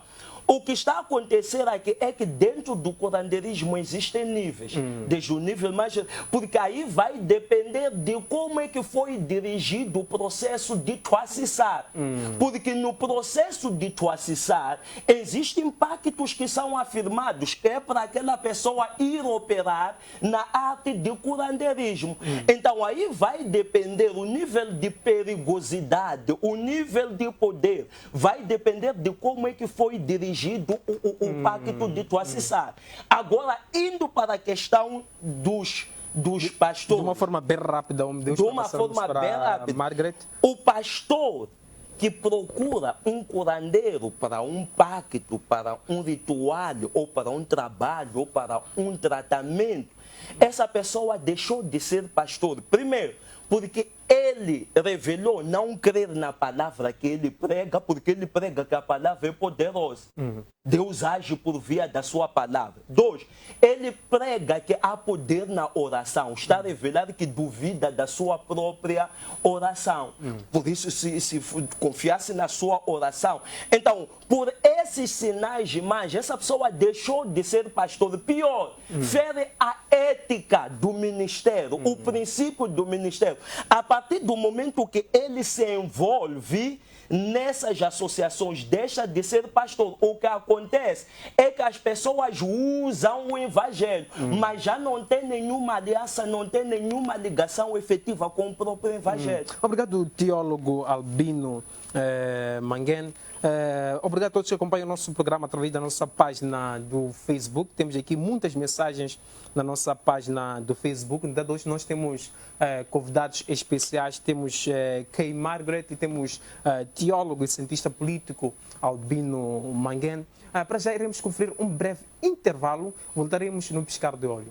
o que está a acontecer aqui é que dentro do curandeirismo existem níveis, desde o nível mais... Porque aí vai depender de como é que foi dirigido o processo de tuassissar. Porque no processo de tuassissar existem impactos que são afirmados, que é para aquela pessoa ir operar na arte de curandeirismo. Então aí vai depender o nível de perigosidade, o nível de poder, vai depender de como é que foi dirigido o pacto de tuassissar. Agora, indo para a questão dos pastores. De uma forma bem rápida, de uma forma bem rápida. Margaret. O pastor que procura um curandeiro para um pacto, para um ritual, ou para um trabalho, ou para um tratamento, essa pessoa deixou de ser pastor. Primeiro, porque ele revelou não crer na palavra que ele prega, porque ele prega que a palavra é poderosa. Deus age por via da sua palavra. 2, ele prega que há poder na oração. Está a revelar que duvida da sua própria oração. Por isso, se confiasse na sua oração. Então, por esses sinais de imagem, essa pessoa deixou de ser pastor. Pior, fere a ética do ministério, o princípio do ministério. A partir do momento que ele se envolve nessas associações, deixa de ser pastor. O que acontece é que as pessoas usam o evangelho, mas já não tem nenhuma aliança, não tem nenhuma ligação efetiva com o próprio evangelho. Obrigado, teólogo Albino Manguén. Obrigado a todos que acompanham o nosso programa através da nossa página do Facebook. Temos aqui muitas mensagens na nossa página do Facebook. Hoje nós temos convidados especiais. Temos Kay Margaret e temos teólogo e cientista político Albino Manguén. Para já iremos conferir um breve intervalo. Voltaremos no piscar de olho.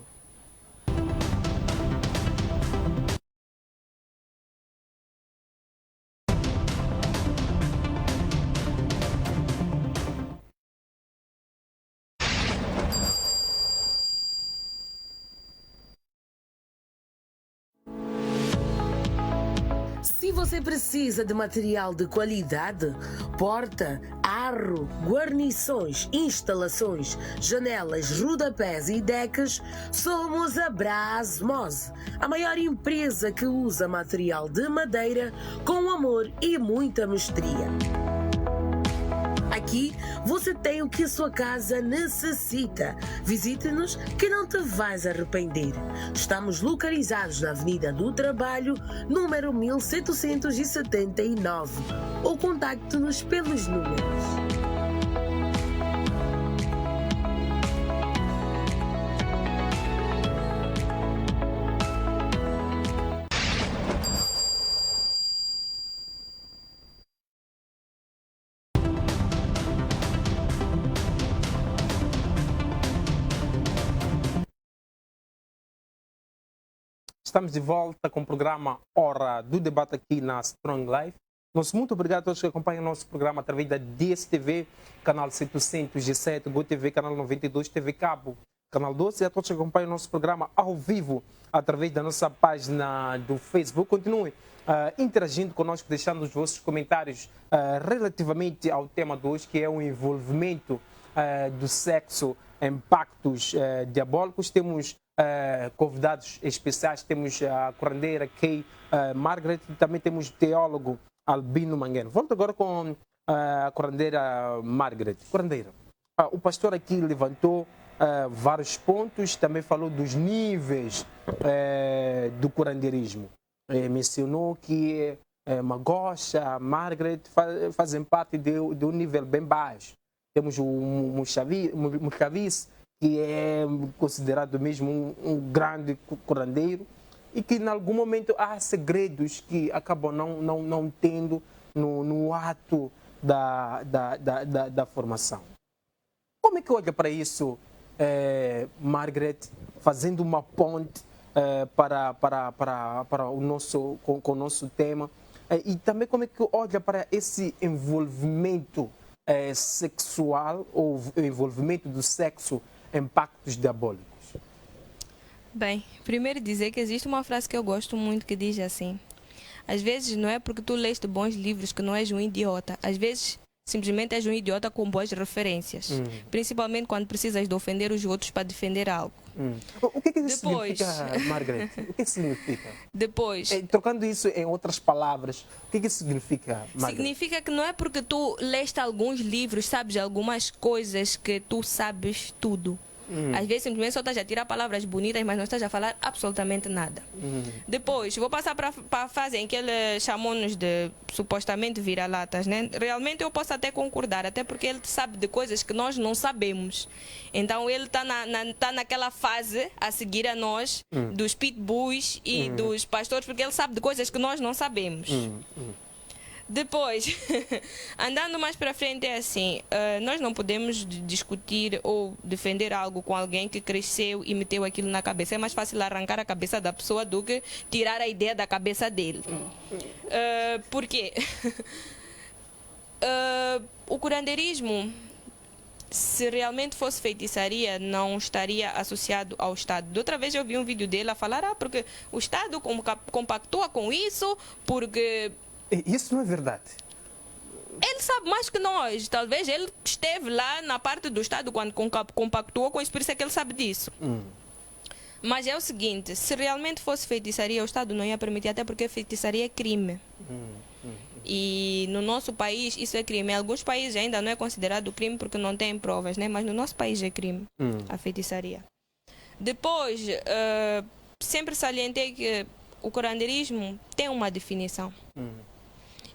Se você precisa de material de qualidade, porta, arro, guarnições, instalações, janelas, rodapés e decas, somos a Brasmose, a maior empresa que usa material de madeira com amor e muita mestria. Aqui você tem o que a sua casa necessita. Visite-nos que não te vais arrepender. Estamos localizados na Avenida do Trabalho, número 1779. Ou contacte-nos pelos números. Estamos de volta com o programa Hora do Debate aqui na Strong Life. Nosso muito obrigado a todos que acompanham o nosso programa através da DSTV, canal 700, G7, GoTV, canal 92, TV Cabo, canal 12, e a todos que acompanham o nosso programa ao vivo através da nossa página do Facebook. Continue interagindo conosco, deixando os vossos comentários relativamente ao tema de hoje, que é o envolvimento do sexo em pactos diabólicos. Temos convidados especiais, temos a curandeira Kay Margaret e também temos o teólogo Albino Mangueno. Volto agora com a curandeira Margaret. Curandeira, o pastor aqui levantou vários pontos, também falou dos níveis do curandeirismo. Mencionou que Magosha, Margaret fazem parte de um nível bem baixo. Temos o Muxavis, que é considerado mesmo um grande curandeiro e que em algum momento há segredos que acabam não tendo no ato da formação. Como é que olha para isso, Margaret, fazendo uma ponte para o nosso, com o nosso tema, e também como é que olha para esse envolvimento sexual ou envolvimento do sexo em pactos diabólicos? Bem, primeiro dizer que existe uma frase que eu gosto muito que diz assim: às vezes não é porque tu leste bons livros que não és um idiota, às vezes simplesmente és um idiota com boas referências, principalmente quando precisas de ofender os outros para defender algo. O que isso significa, Margaret? O que significa? Depois, trocando isso em outras palavras, o que isso significa, Margaret? significa que não é porque tu leste alguns livros, sabes algumas coisas, que tu sabes tudo. Às vezes simplesmente só estás a tirar palavras bonitas, mas não estás a falar absolutamente nada. Depois, vou passar para a fase em que ele chamou-nos de supostamente vira-latas, né? Realmente eu posso até concordar, até porque ele sabe de coisas que nós não sabemos. Então ele está naquela fase a seguir a nós, dos pitbulls e dos pastores, porque ele sabe de coisas que nós não sabemos. Depois, andando mais para frente, é assim, nós não podemos discutir ou defender algo com alguém que cresceu e meteu aquilo na cabeça. É mais fácil arrancar a cabeça da pessoa do que tirar a ideia da cabeça dele. Por quê? O curandeirismo, se realmente fosse feitiçaria, não estaria associado ao Estado. De outra vez eu vi um vídeo dele a falar, porque o Estado compactua com isso, porque... Isso não é verdade. Ele sabe mais que nós. Talvez ele esteve lá na parte do Estado quando compactuou com isso, por isso é que ele sabe disso. Mas é o seguinte, se realmente fosse feitiçaria, o Estado não ia permitir, até porque feitiçaria é crime. E no nosso país isso é crime. Em alguns países ainda não é considerado crime porque não tem provas, né? Mas no nosso país é crime a feitiçaria. Depois, sempre salientei que o curandeirismo tem uma definição,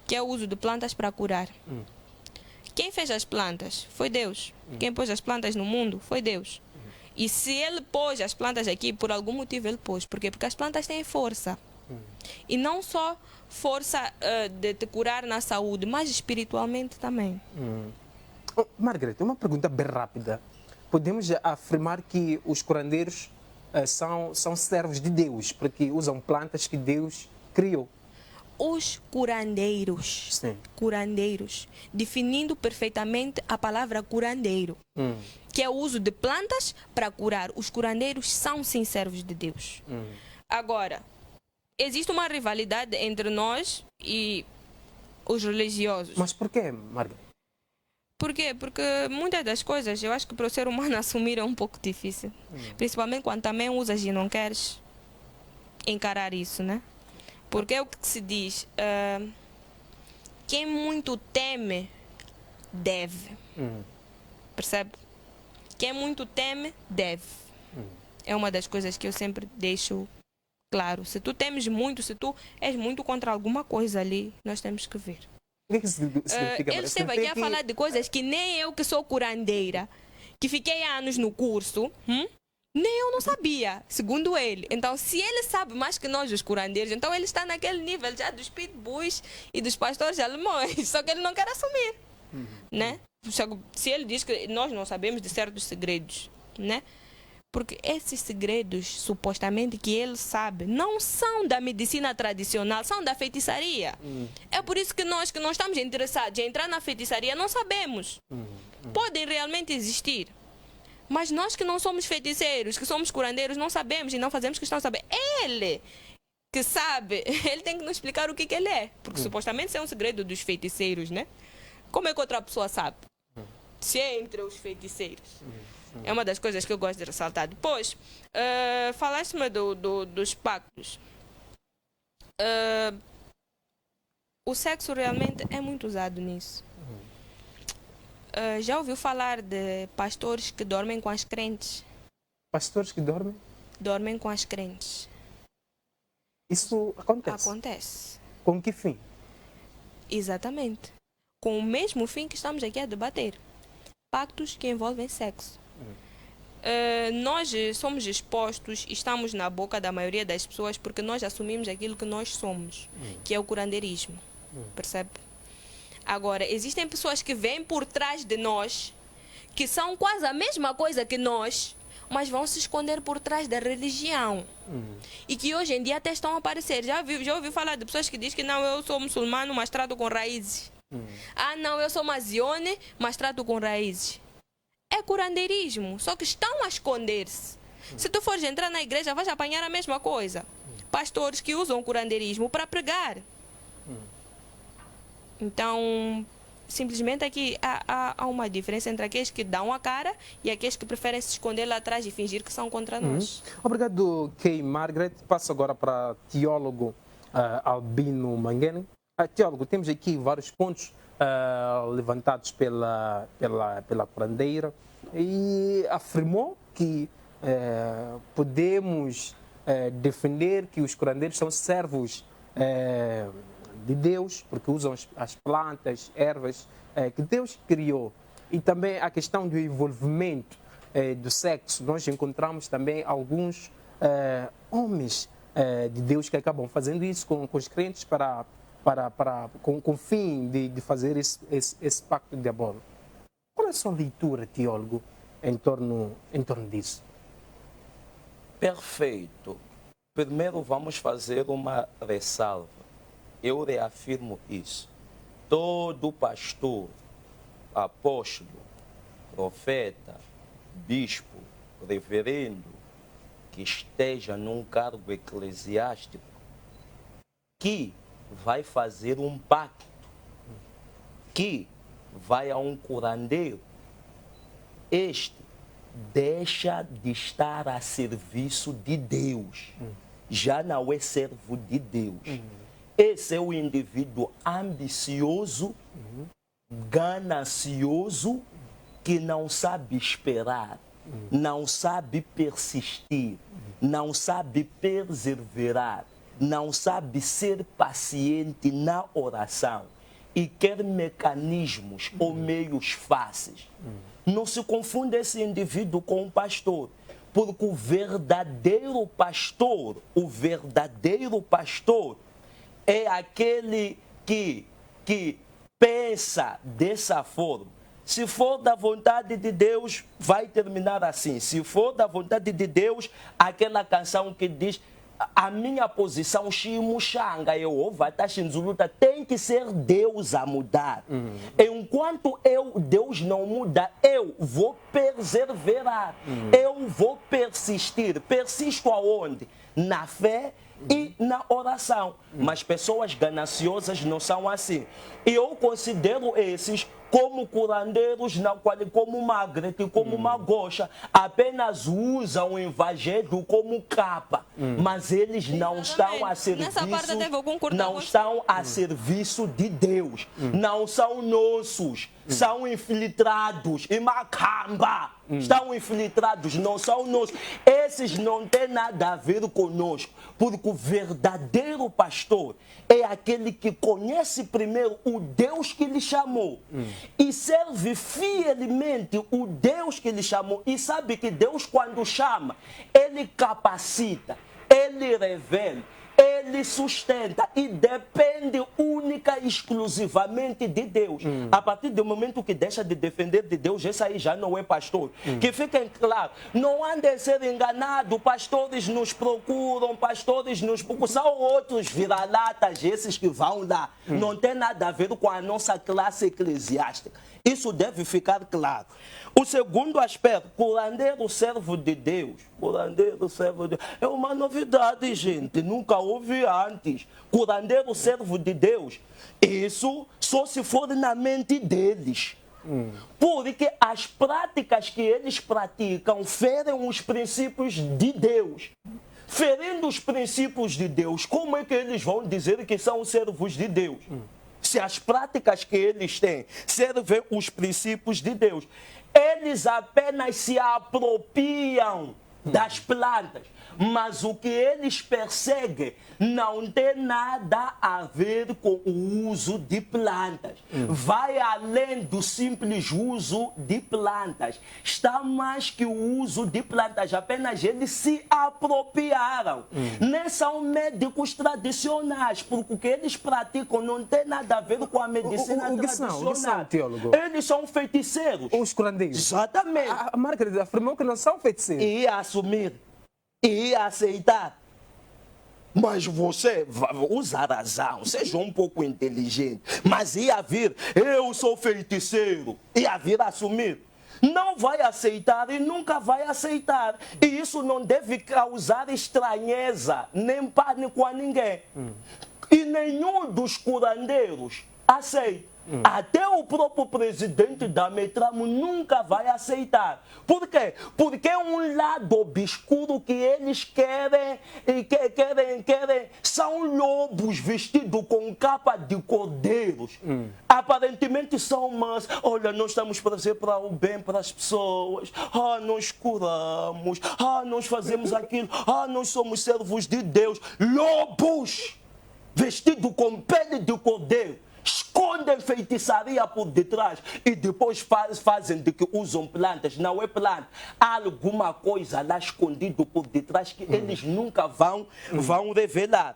que é o uso de plantas para curar. Quem fez as plantas foi Deus. Quem pôs as plantas no mundo foi Deus. E se ele pôs as plantas aqui, por algum motivo ele pôs. Por quê? Porque as plantas têm força. E não só força de te curar na saúde, mas espiritualmente também. Margaret, uma pergunta bem rápida. Podemos afirmar que os curandeiros são servos de Deus, porque usam plantas que Deus criou? Os curandeiros, Sim. Curandeiros, definindo perfeitamente a palavra curandeiro, que é o uso de plantas para curar. Os curandeiros são sim servos de Deus. Agora, existe uma rivalidade entre nós e os religiosos. Mas por quê, Margaret? Por quê? Porque muitas das coisas, eu acho que para o ser humano assumir é um pouco difícil. Principalmente quando também usas e não queres encarar isso, né? Porque é o que se diz, quem muito teme, deve. Percebe? Quem muito teme, deve. É uma das coisas que eu sempre deixo claro. Se tu temes muito, se tu és muito contra alguma coisa ali, nós temos que ver. O que significa? Ele esteve aqui a falar de coisas que nem eu, que sou curandeira, que fiquei anos no curso, nem eu não sabia, segundo ele. Então, se ele sabe mais que nós, os curandeiros, então ele está naquele nível já dos pitbulls e dos pastores alemães, só que ele não quer assumir, né? Se ele diz que nós não sabemos de certos segredos, né? Porque esses segredos, supostamente, que ele sabe, não são da medicina tradicional, são da feitiçaria. É por isso que nós que não estamos interessados em entrar na feitiçaria, não sabemos. Podem realmente existir. Mas nós que não somos feiticeiros, que somos curandeiros, não sabemos e não fazemos questão de saber. Ele que sabe, ele tem que nos explicar o que ele é. Porque supostamente isso é um segredo dos feiticeiros, né? Como é que outra pessoa sabe? Se é entre os feiticeiros. É uma das coisas que eu gosto de ressaltar. Depois, falaste-me dos pactos. O sexo realmente é muito usado nisso. Já ouviu falar de pastores que dormem com as crentes? Pastores que dormem? Dormem com as crentes. Isso acontece? Acontece. Com que fim? Exatamente. Com o mesmo fim que estamos aqui a debater. Pactos que envolvem sexo. Nós somos expostos e estamos na boca da maioria das pessoas porque nós assumimos aquilo que nós somos, que é o curandeirismo. Percebe? Agora, existem pessoas que vêm por trás de nós, que são quase a mesma coisa que nós, mas vão se esconder por trás da religião. E que hoje em dia até estão a aparecer. Já ouvi falar de pessoas que dizem que não, eu sou muçulmano, mas trato com raízes. Ah, não, eu sou mazione, mas trato com raízes. É curandeirismo, só que estão a esconder-se. Se tu fores entrar na igreja, vais apanhar a mesma coisa. Pastores que usam o curandeirismo para pregar. Então, simplesmente aqui há uma diferença entre aqueles que dão a cara e aqueles que preferem se esconder lá atrás e fingir que são contra nós. Obrigado, Kay Margaret. Passo agora para teólogo Albino Manguene. Teólogo, temos aqui vários pontos levantados pela curandeira e afirmou que podemos defender que os curandeiros são servos de Deus, porque usam as plantas, ervas que Deus criou. E também a questão do envolvimento do sexo. Nós encontramos também alguns homens de Deus que acabam fazendo isso com os crentes com o fim de fazer esse pacto de amor. Qual é a sua leitura, teólogo, em torno disso? Perfeito. Primeiro vamos fazer uma ressalva. Eu reafirmo isso. Todo pastor, apóstolo, profeta, bispo, reverendo, que esteja num cargo eclesiástico, que vai fazer um pacto, que vai a um curandeiro, este deixa de estar a serviço de Deus. Já não é servo de Deus. Esse é o indivíduo ambicioso, ganancioso, que não sabe esperar, não sabe persistir, não sabe perseverar, não sabe ser paciente na oração e quer mecanismos ou meios fáceis. Não se confunde esse indivíduo com um pastor, porque o verdadeiro pastor é aquele que pensa dessa forma. Se for da vontade de Deus, vai terminar assim. Se for da vontade de Deus, aquela canção que diz: a minha posição, Shimushanga, tem que ser Deus a mudar. Enquanto Deus não muda, eu vou perseverar. Eu vou persistir. Persisto aonde? Na fé e na oração. Mas pessoas gananciosas não são assim. E eu considero esses como curandeiros, como Margaret, como Magocha, apenas usam o evangelho como capa, mas eles não estão a serviço, não estão a serviço de Deus, não são nossos, são infiltrados, e macamba, estão infiltrados, não são nossos. Esses não têm nada a ver conosco, porque o verdadeiro pastor é aquele que conhece primeiro o Deus que lhe chamou e serve fielmente o Deus que lhe chamou, e sabe que Deus, quando chama, ele capacita, ele revela, ele sustenta e depende única e exclusivamente de Deus. A partir do momento que deixa de defender de Deus, esse aí já não é pastor. Que fiquem claros, não andem a ser enganados, pastores nos procuram, são outros vira-latas, esses que vão lá. Não tem nada a ver com a nossa classe eclesiástica. Isso deve ficar claro. O segundo aspecto, curandeiro servo de Deus. Curandeiro servo de Deus. É uma novidade, gente. Nunca houve antes. Curandeiro servo de Deus. Isso só se for na mente deles. Porque as práticas que eles praticam ferem os princípios de Deus. Ferindo os princípios de Deus, como é que eles vão dizer que são servos de Deus? Se as práticas que eles têm servem os princípios de Deus, eles apenas se apropriam das plantas, mas o que eles perseguem não tem nada a ver com o uso de plantas. Vai além do simples uso de plantas. Está mais que o uso de plantas, apenas eles se apropriaram. Nem são médicos tradicionais, porque o que eles praticam não tem nada a ver com a medicina tradicional. O que são, teólogo? Eles são feiticeiros. Os curandeiros. Exatamente. A Margaret afirmou que não são feiticeiros. E ia assumir, e ia aceitar. Mas você usa razão, seja um pouco inteligente. Mas ia vir, eu sou feiticeiro, ia vir assumir. Não vai aceitar e nunca vai aceitar. E isso não deve causar estranheza, nem pânico a ninguém. E nenhum dos curandeiros aceita. Até o próprio presidente da Metramo nunca vai aceitar. Por quê? Porque é um lado obscuro que eles querem, são lobos vestidos com capa de cordeiros. Aparentemente são mas, olha, nós estamos para fazer para o bem para as pessoas. Nós curamos. Nós fazemos aquilo. Nós somos servos de Deus. Lobos vestidos com pele de cordeiro. Escondem feitiçaria por detrás e depois fazem de que usam plantas. Não é planta. Há alguma coisa lá escondido por detrás que eles nunca vão revelar.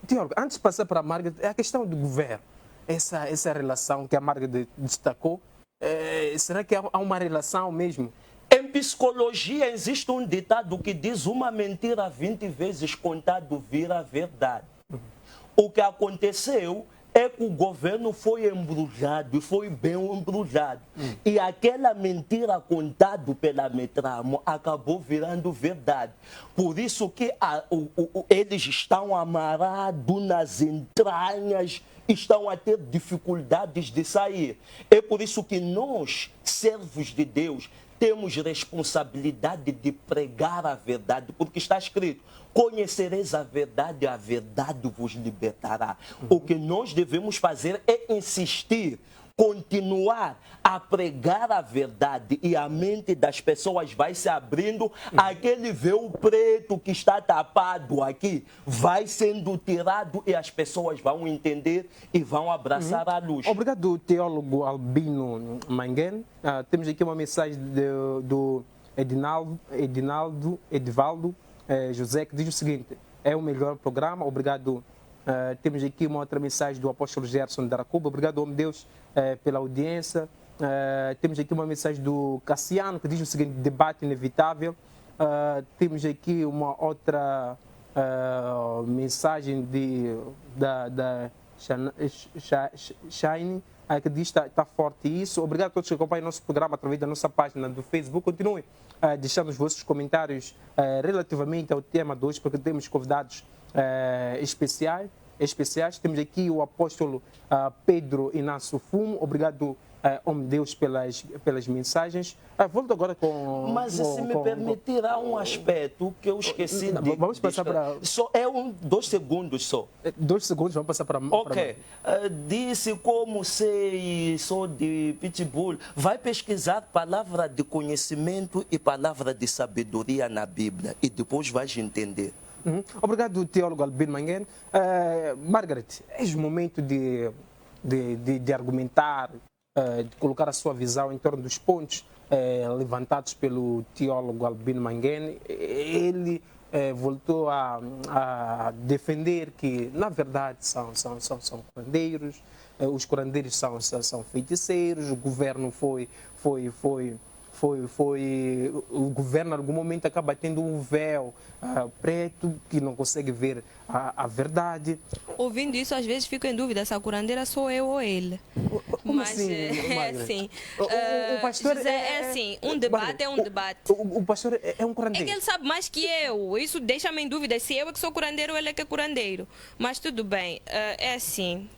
Teólogo, antes de passar para a Margaret, é a questão do governo. Essa relação que a Margaret destacou, será que há uma relação mesmo? Em psicologia existe um ditado que diz: uma mentira 20 vezes contado vira verdade. O que aconteceu é que o governo foi embrulhado, e foi bem embrulhado. E aquela mentira contada pela Metramo acabou virando verdade. Por isso que eles estão amarrados nas entranhas, estão a ter dificuldades de sair. É por isso que nós, servos de Deus, temos responsabilidade de pregar a verdade, porque está escrito: conhecereis a verdade vos libertará. O que nós devemos fazer é insistir, continuar a pregar a verdade, e a mente das pessoas vai se abrindo. Aquele véu preto que está tapado aqui vai sendo tirado e as pessoas vão entender e vão abraçar a luz. Obrigado, teólogo Albino Manguén. Temos aqui uma mensagem do Edivaldo José, que diz o seguinte: é o melhor programa, obrigado. Temos aqui uma outra mensagem do apóstolo Gerson Daracuba: obrigado, homem de Deus, pela audiência. Temos aqui uma mensagem do Cassiano, que diz o seguinte: debate inevitável. Temos aqui uma outra mensagem da Shine, que diz: está forte isso. Obrigado a todos que acompanham o nosso programa através da nossa página do Facebook. Continuem deixando os vossos comentários relativamente ao tema de hoje, porque temos convidados especiais. Temos aqui o apóstolo Pedro Inácio Fumo. Obrigado, homem de Deus, pelas mensagens. Volto agora com... Mas se me permitirá um aspecto que eu esqueci de... Vamos passar para... Só 2 segundos só. 2 segundos, vamos passar para... Ok. Disse como sei, sou de Pitbull. Vai pesquisar palavra de conhecimento e palavra de sabedoria na Bíblia e depois vais entender. Obrigado, teólogo Albino Manguén. Margaret, é o momento de argumentar, de colocar a sua visão em torno dos pontos levantados pelo teólogo Albino Manguén. Ele voltou a defender que, na verdade, são curandeiros, os curandeiros são feiticeiros, o governo o governo, em algum momento, acaba tendo um véu preto que não consegue ver a verdade. Ouvindo isso, às vezes fico em dúvida se a curandeira sou eu ou ele. Como Mas assim, é Margaret? assim. O pastor José, é assim, um debate é um debate. O pastor é um É curandeiro. que ele sabe mais que eu. Isso deixa-me em dúvida se eu é que sou curandeiro ou ele é que é curandeiro. Mas tudo bem. É assim.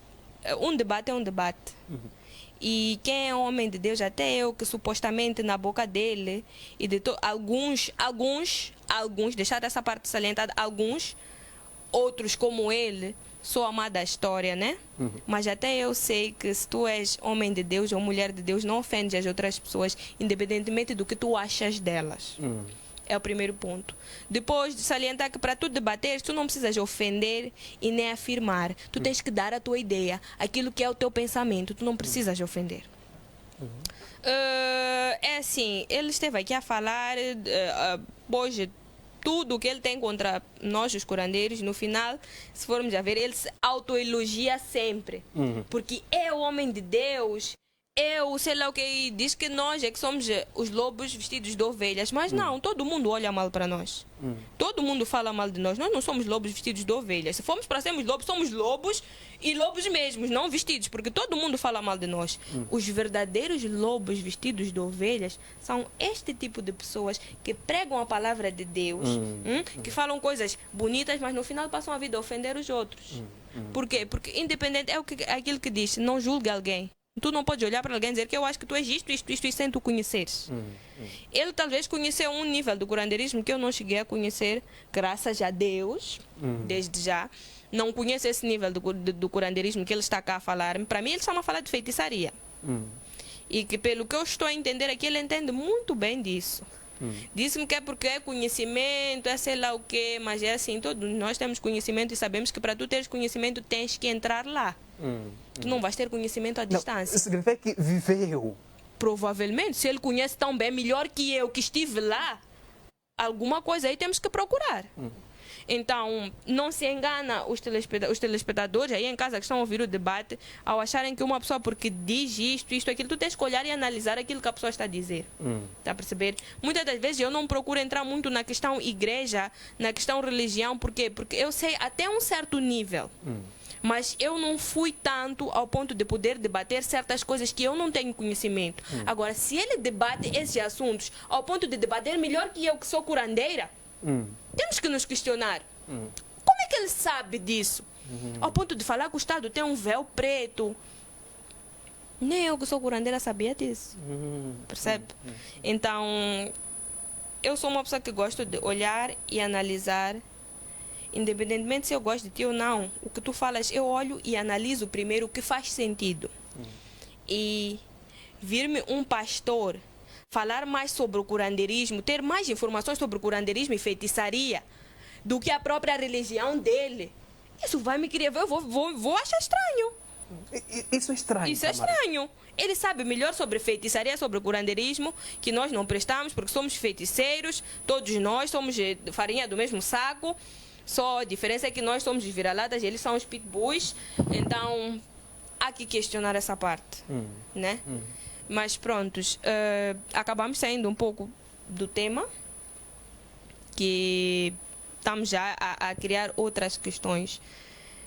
Um debate é um debate. E quem é homem de Deus, até eu, que supostamente na boca dele, e de alguns, deixar essa parte salientada, alguns, outros como ele, sou amada da história, né? Mas até eu sei que se tu és homem de Deus ou mulher de Deus, não ofendes as outras pessoas, independentemente do que tu achas delas. É o primeiro ponto. Depois de salientar que para tu debater, tu não precisas ofender e nem afirmar. Tu tens que dar a tua ideia, aquilo que é o teu pensamento. Tu não precisas ofender. É assim, ele esteve aqui a falar, hoje, tudo o que ele tem contra nós, os curandeiros, no final, se formos a ver, ele se autoelogia sempre. Porque é o homem de Deus, sei lá o que, diz que nós é que somos os lobos vestidos de ovelhas. Mas não, todo mundo olha mal para nós. Todo mundo fala mal de nós. Nós não somos lobos vestidos de ovelhas. Se formos para sermos lobos, somos lobos e lobos mesmos, não vestidos, porque todo mundo fala mal de nós. Os verdadeiros lobos vestidos de ovelhas são este tipo de pessoas que pregam a palavra de Deus, que falam coisas bonitas, mas no final passam a vida a ofender os outros. Por quê? Porque independente, aquilo que diz, não julgue alguém. Tu não podes olhar para alguém e dizer que eu acho que tu és isto e sem tu conheceres. Ele talvez conheceu um nível do curandeirismo que eu não cheguei a conhecer, graças a Deus, desde já. Não conheço esse nível do curandeirismo que ele está cá a falar. Para mim, ele está a falar de feitiçaria. E que, pelo que eu estou a entender aqui, ele entende muito bem disso. Disse-me que é porque é conhecimento, é sei lá o quê, mas é assim, todos nós temos conhecimento e sabemos que para tu teres conhecimento tens que entrar lá. Tu não vais ter conhecimento à distância. Significa que viveu. Provavelmente, se ele conhece tão bem, melhor que eu que estive lá, alguma coisa aí temos que procurar. Então, não se engana os telespectadores aí em casa que estão a ouvir o debate ao acharem que uma pessoa porque diz isto, aquilo, tu tens que olhar e analisar aquilo que a pessoa está a dizer. Está a perceber? Muitas das vezes eu não procuro entrar muito na questão igreja, na questão religião, por quê? Porque eu sei até um certo nível. Mas eu não fui tanto ao ponto de poder debater certas coisas que eu não tenho conhecimento. Agora, se ele debate esses assuntos ao ponto de debater melhor que eu que sou curandeira, temos que nos questionar. Como é que ele sabe disso? Ao ponto de falar que o Estado tem um véu preto. Nem eu que sou curandeira sabia disso. Percebe? Então, eu sou uma pessoa que gosto de olhar e analisar. Independentemente se eu gosto de ti ou não, o que tu falas, eu olho e analiso primeiro o que faz sentido. E vir-me um pastor falar mais sobre o curandeirismo, ter mais informações sobre o curandeirismo e feitiçaria do que a própria religião dele, isso vai me querer ver, eu vou achar estranho. Isso é estranho. Isso é estranho. Ele sabe melhor sobre feitiçaria, sobre o curandeirismo, que nós não prestamos porque somos feiticeiros, todos nós somos farinha do mesmo saco. Só a diferença é que nós somos os vira-latas e eles são os pitbulls. Então, há que questionar essa parte, né? Mas prontos, acabamos saindo um pouco do tema, que estamos já a criar outras questões.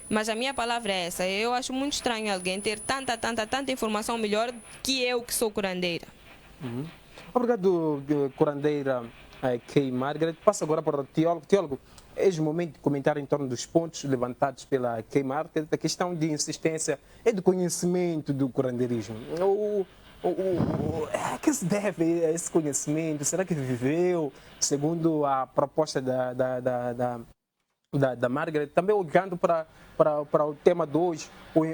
Mas a minha palavra é essa. Eu acho muito estranho alguém ter tanta informação melhor que eu que sou curandeira. Obrigado, curandeira Kay Margaret. Passo agora para o teólogo. Teólogo, é o momento de comentar em torno dos pontos levantados pela Kay Margaret, a questão de insistência e de conhecimento do curandeirismo. A que se deve esse conhecimento? Será que viveu segundo a proposta da Margaret? Também olhando para o tema de hoje,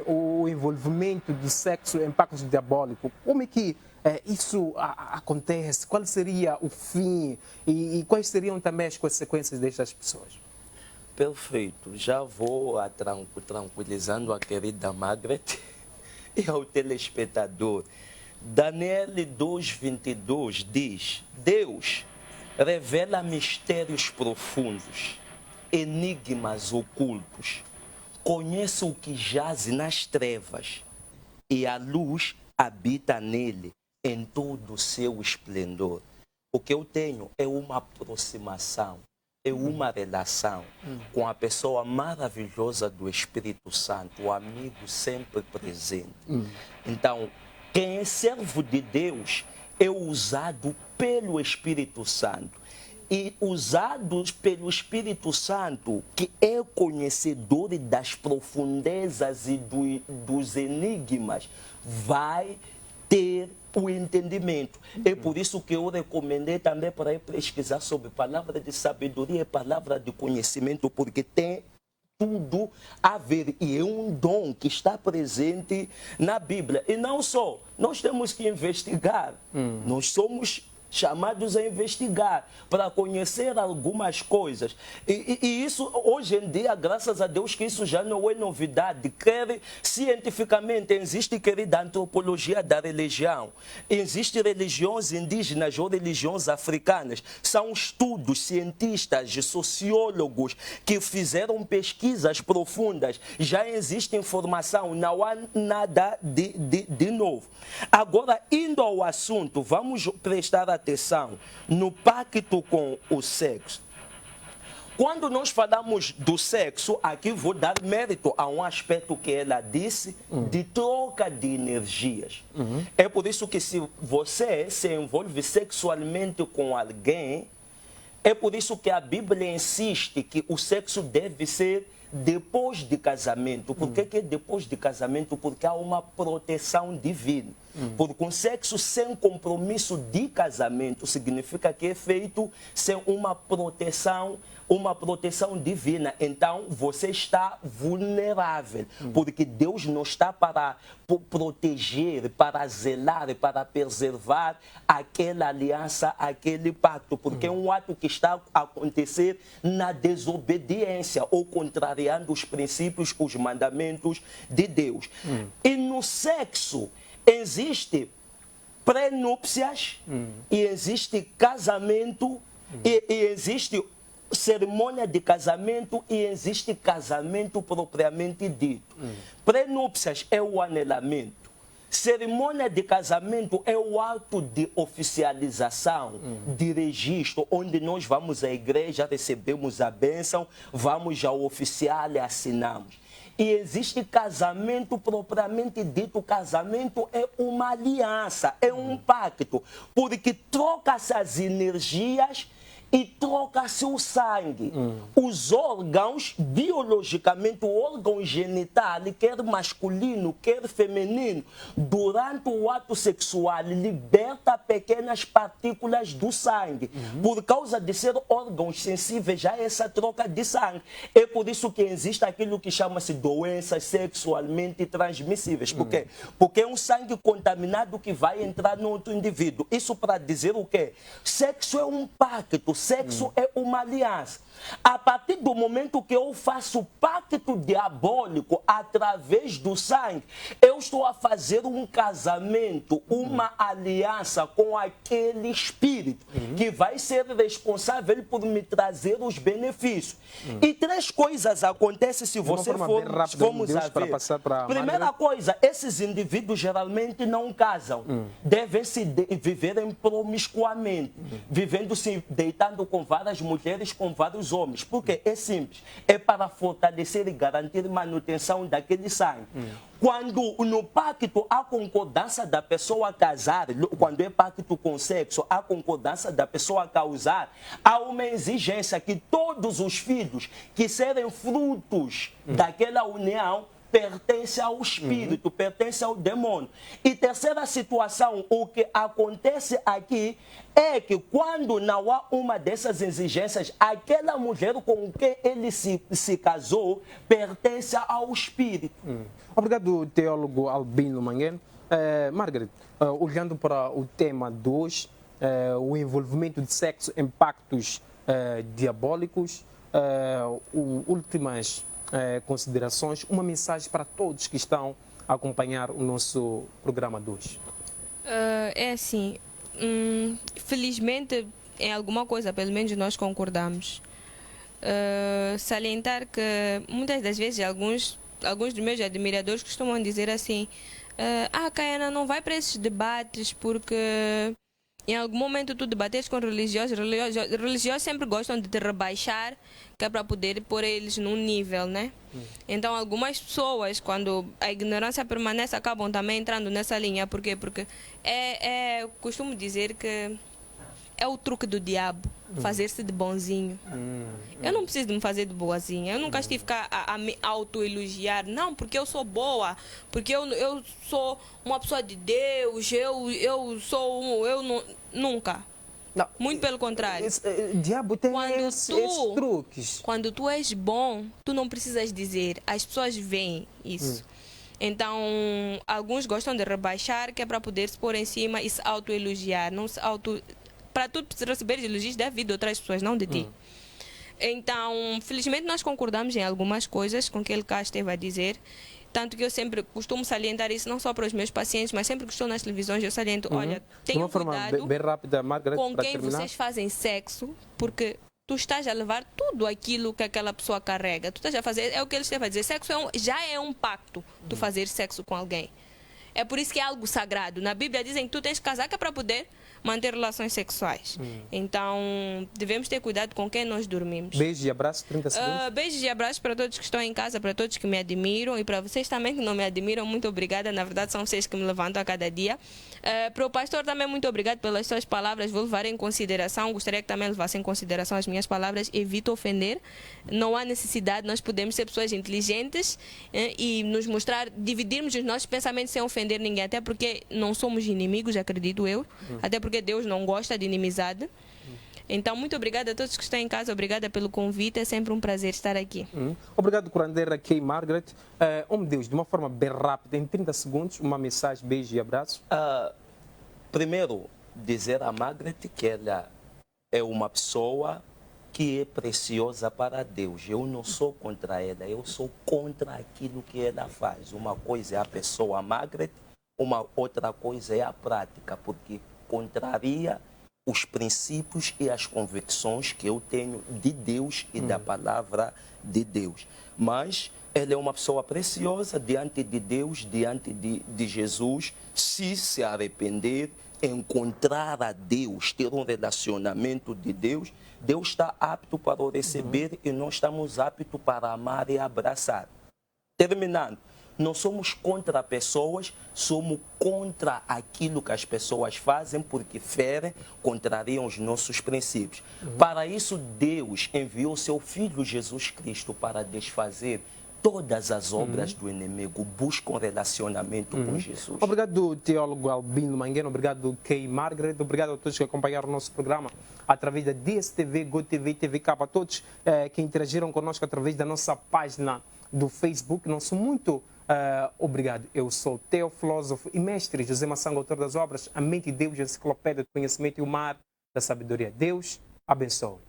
o envolvimento do sexo em pactos diabólicos. Como é que isso acontece? Qual seria o fim? E quais seriam também as consequências destas pessoas? Perfeito. Já vou tranquilizando a querida Margaret e ao telespectador. Daniel 2:22 diz: Deus revela mistérios profundos, enigmas ocultos, conhece o que jaz nas trevas e a luz habita nele em todo o seu esplendor. O que eu tenho é uma aproximação, é uma relação com a pessoa maravilhosa do Espírito Santo, o amigo sempre presente. Então, quem é servo de Deus é usado pelo Espírito Santo. E usados pelo Espírito Santo, que é conhecedor das profundezas e dos enigmas, vai ter o entendimento. É por isso que eu recomendei também para ir pesquisar sobre palavra de sabedoria e palavra de conhecimento, porque tem tudo a ver e é um dom que está presente na Bíblia. E não só, nós temos que investigar. Nós somos chamados a investigar, para conhecer algumas coisas. E isso, hoje em dia, graças a Deus, que isso já não é novidade. Quer cientificamente, existe, querida, antropologia da religião. Existem religiões indígenas ou religiões africanas. São estudos, cientistas, sociólogos que fizeram pesquisas profundas. Já existe informação, não há nada de novo. Agora, indo ao assunto, vamos prestar atenção no pacto com o sexo. Quando nós falamos do sexo, aqui vou dar mérito a um aspecto que ela disse, de troca de energias. É por isso que se você se envolve sexualmente com alguém, é por isso que a Bíblia insiste que o sexo deve ser depois de casamento. Por que é depois de casamento? Porque há uma proteção divina. Porque um sexo sem compromisso de casamento significa que é feito sem uma proteção divina. Então, você está vulnerável, porque Deus não está para proteger, para zelar, para preservar aquela aliança, aquele pacto, porque é um ato que está a acontecer na desobediência, ou contrariando os princípios, os mandamentos de Deus. E no sexo existe pré-núpcias, e existe casamento, e existe cerimônia de casamento, e existe casamento propriamente dito. Pré-núpcias é o anelamento. Cerimônia de casamento é o ato de oficialização, de registro, onde nós vamos à igreja, recebemos a bênção, vamos ao oficial e assinamos. E existe casamento propriamente dito. Casamento é uma aliança, é um pacto, porque troca-se as energias e troca-se o sangue. Os órgãos, biologicamente, o órgão genital, quer masculino, quer feminino, durante o ato sexual, liberta pequenas partículas do sangue. Por causa de ser órgãos sensíveis a essa troca de sangue. É por isso que existe aquilo que chama-se doenças sexualmente transmissíveis. Por quê? Porque é um sangue contaminado que vai entrar no outro indivíduo. Isso para dizer o quê? Sexo é um pacto. Sexo é uma aliança. A partir do momento que eu faço pacto diabólico através do sangue, eu estou a fazer um casamento, uma aliança com aquele espírito que vai ser responsável por me trazer os benefícios. E três coisas acontecem se você formos a ver. Primeira coisa, esses indivíduos geralmente não casam. Devem se viver promiscuamente, vivendo-se, deitando com várias mulheres, com vários homens. Porque é simples, é para fortalecer e garantir manutenção daquele sangue. Quando no pacto há concordância da pessoa casar, quando é pacto com sexo, há concordância da pessoa causar, há uma exigência que todos os filhos que serem frutos daquela união pertence ao espírito, pertence ao demônio. E terceira situação, o que acontece aqui é que quando não há uma dessas exigências, aquela mulher com quem ele se casou pertence ao espírito. Obrigado, teólogo Albino Mangueno. Margaret, olhando para o tema de hoje, o envolvimento de sexo em pactos diabólicos, últimas considerações, uma mensagem para todos que estão a acompanhar o nosso programa de hoje. É assim, felizmente em alguma coisa pelo menos nós concordamos. Salientar que muitas das vezes alguns dos meus admiradores costumam dizer assim: Caiana, não vai para esses debates porque em algum momento tu debates com religiosos sempre gostam de te rebaixar, que é para poder pôr eles num nível, né? Então algumas pessoas, quando a ignorância permanece, acabam também entrando nessa linha. Por quê? Porque costumo dizer que é o truque do diabo, fazer-se de bonzinho. Eu não preciso de me fazer de boazinha. Eu nunca estive cá a me autoelogiar. Não, porque eu sou boa, porque eu sou uma pessoa de Deus, nunca. Não, muito pelo contrário. O diabo tem esses truques. Quando tu és bom, tu não precisas dizer. As pessoas veem isso. Então, alguns gostam de rebaixar, que é para poder se pôr em cima e se autoelogiar. Não se auto... Para tu receber elogios, deve vir de outras pessoas, não de ti. Então, felizmente nós concordamos em algumas coisas com o que ele cá esteve a dizer. Tanto que eu sempre costumo salientar isso, não só para os meus pacientes, mas sempre que estou nas televisões, eu saliento, olha, tenham cuidado bem rápida, Margaret, com quem terminar. vocês fazem sexo, porque tu estás a levar tudo aquilo que aquela pessoa carrega. Tu estás a fazer, é o que ele esteve a dizer, sexo já é um pacto, tu fazer sexo com alguém. É por isso que é algo sagrado. Na Bíblia dizem que tu tens que casar que é para poder manter relações sexuais. Então, devemos ter cuidado com quem nós dormimos. Beijo e abraço, 30 segundos. Beijos e abraços para todos que estão em casa, para todos que me admiram e para vocês também que não me admiram, muito obrigada. Na verdade, são vocês que me levantam a cada dia. Para o pastor também, muito obrigado pelas suas palavras. Vou levar em consideração. Gostaria que também levasse em consideração as minhas palavras. Evito ofender. Não há necessidade. Nós podemos ser pessoas inteligentes e nos mostrar, dividirmos os nossos pensamentos sem ofender ninguém. Até porque não somos inimigos, acredito eu. Até porque Deus não gosta de inimizade. Então, muito obrigada a todos que estão em casa. Obrigada pelo convite. É sempre um prazer estar aqui. Obrigado, curandeira Kay Margaret. Deus, de uma forma bem rápida, em 30 segundos, uma mensagem, beijo e abraço. Primeiro, dizer a Margaret que ela é uma pessoa que é preciosa para Deus. Eu não sou contra ela, eu sou contra aquilo que ela faz. Uma coisa é a pessoa Margaret, uma outra coisa é a prática, porque contraria os princípios e as convicções que eu tenho de Deus e da palavra de Deus. Mas ela é uma pessoa preciosa diante de Deus, diante de Jesus. Se arrepender, encontrar a Deus, ter um relacionamento de Deus, Deus está apto para o receber e nós estamos aptos para amar e abraçar. Terminando, não somos contra pessoas, somos contra aquilo que as pessoas fazem porque ferem, contrariam os nossos princípios. Para isso, Deus enviou seu Filho Jesus Cristo para desfazer todas as obras do inimigo. Buscam relacionamento com Jesus. Obrigado, teólogo Albino Mangueno. Obrigado, Kay Margaret. Obrigado a todos que acompanharam o nosso programa através da DSTV, GoTV, TVK. A todos que interagiram conosco através da nossa página do Facebook. Não sou muito obrigado. Eu sou o Teo, filósofo e mestre José Massango, autor das obras A Mente de Deus, Enciclopédia de Conhecimento e o Mar da Sabedoria. Deus abençoe.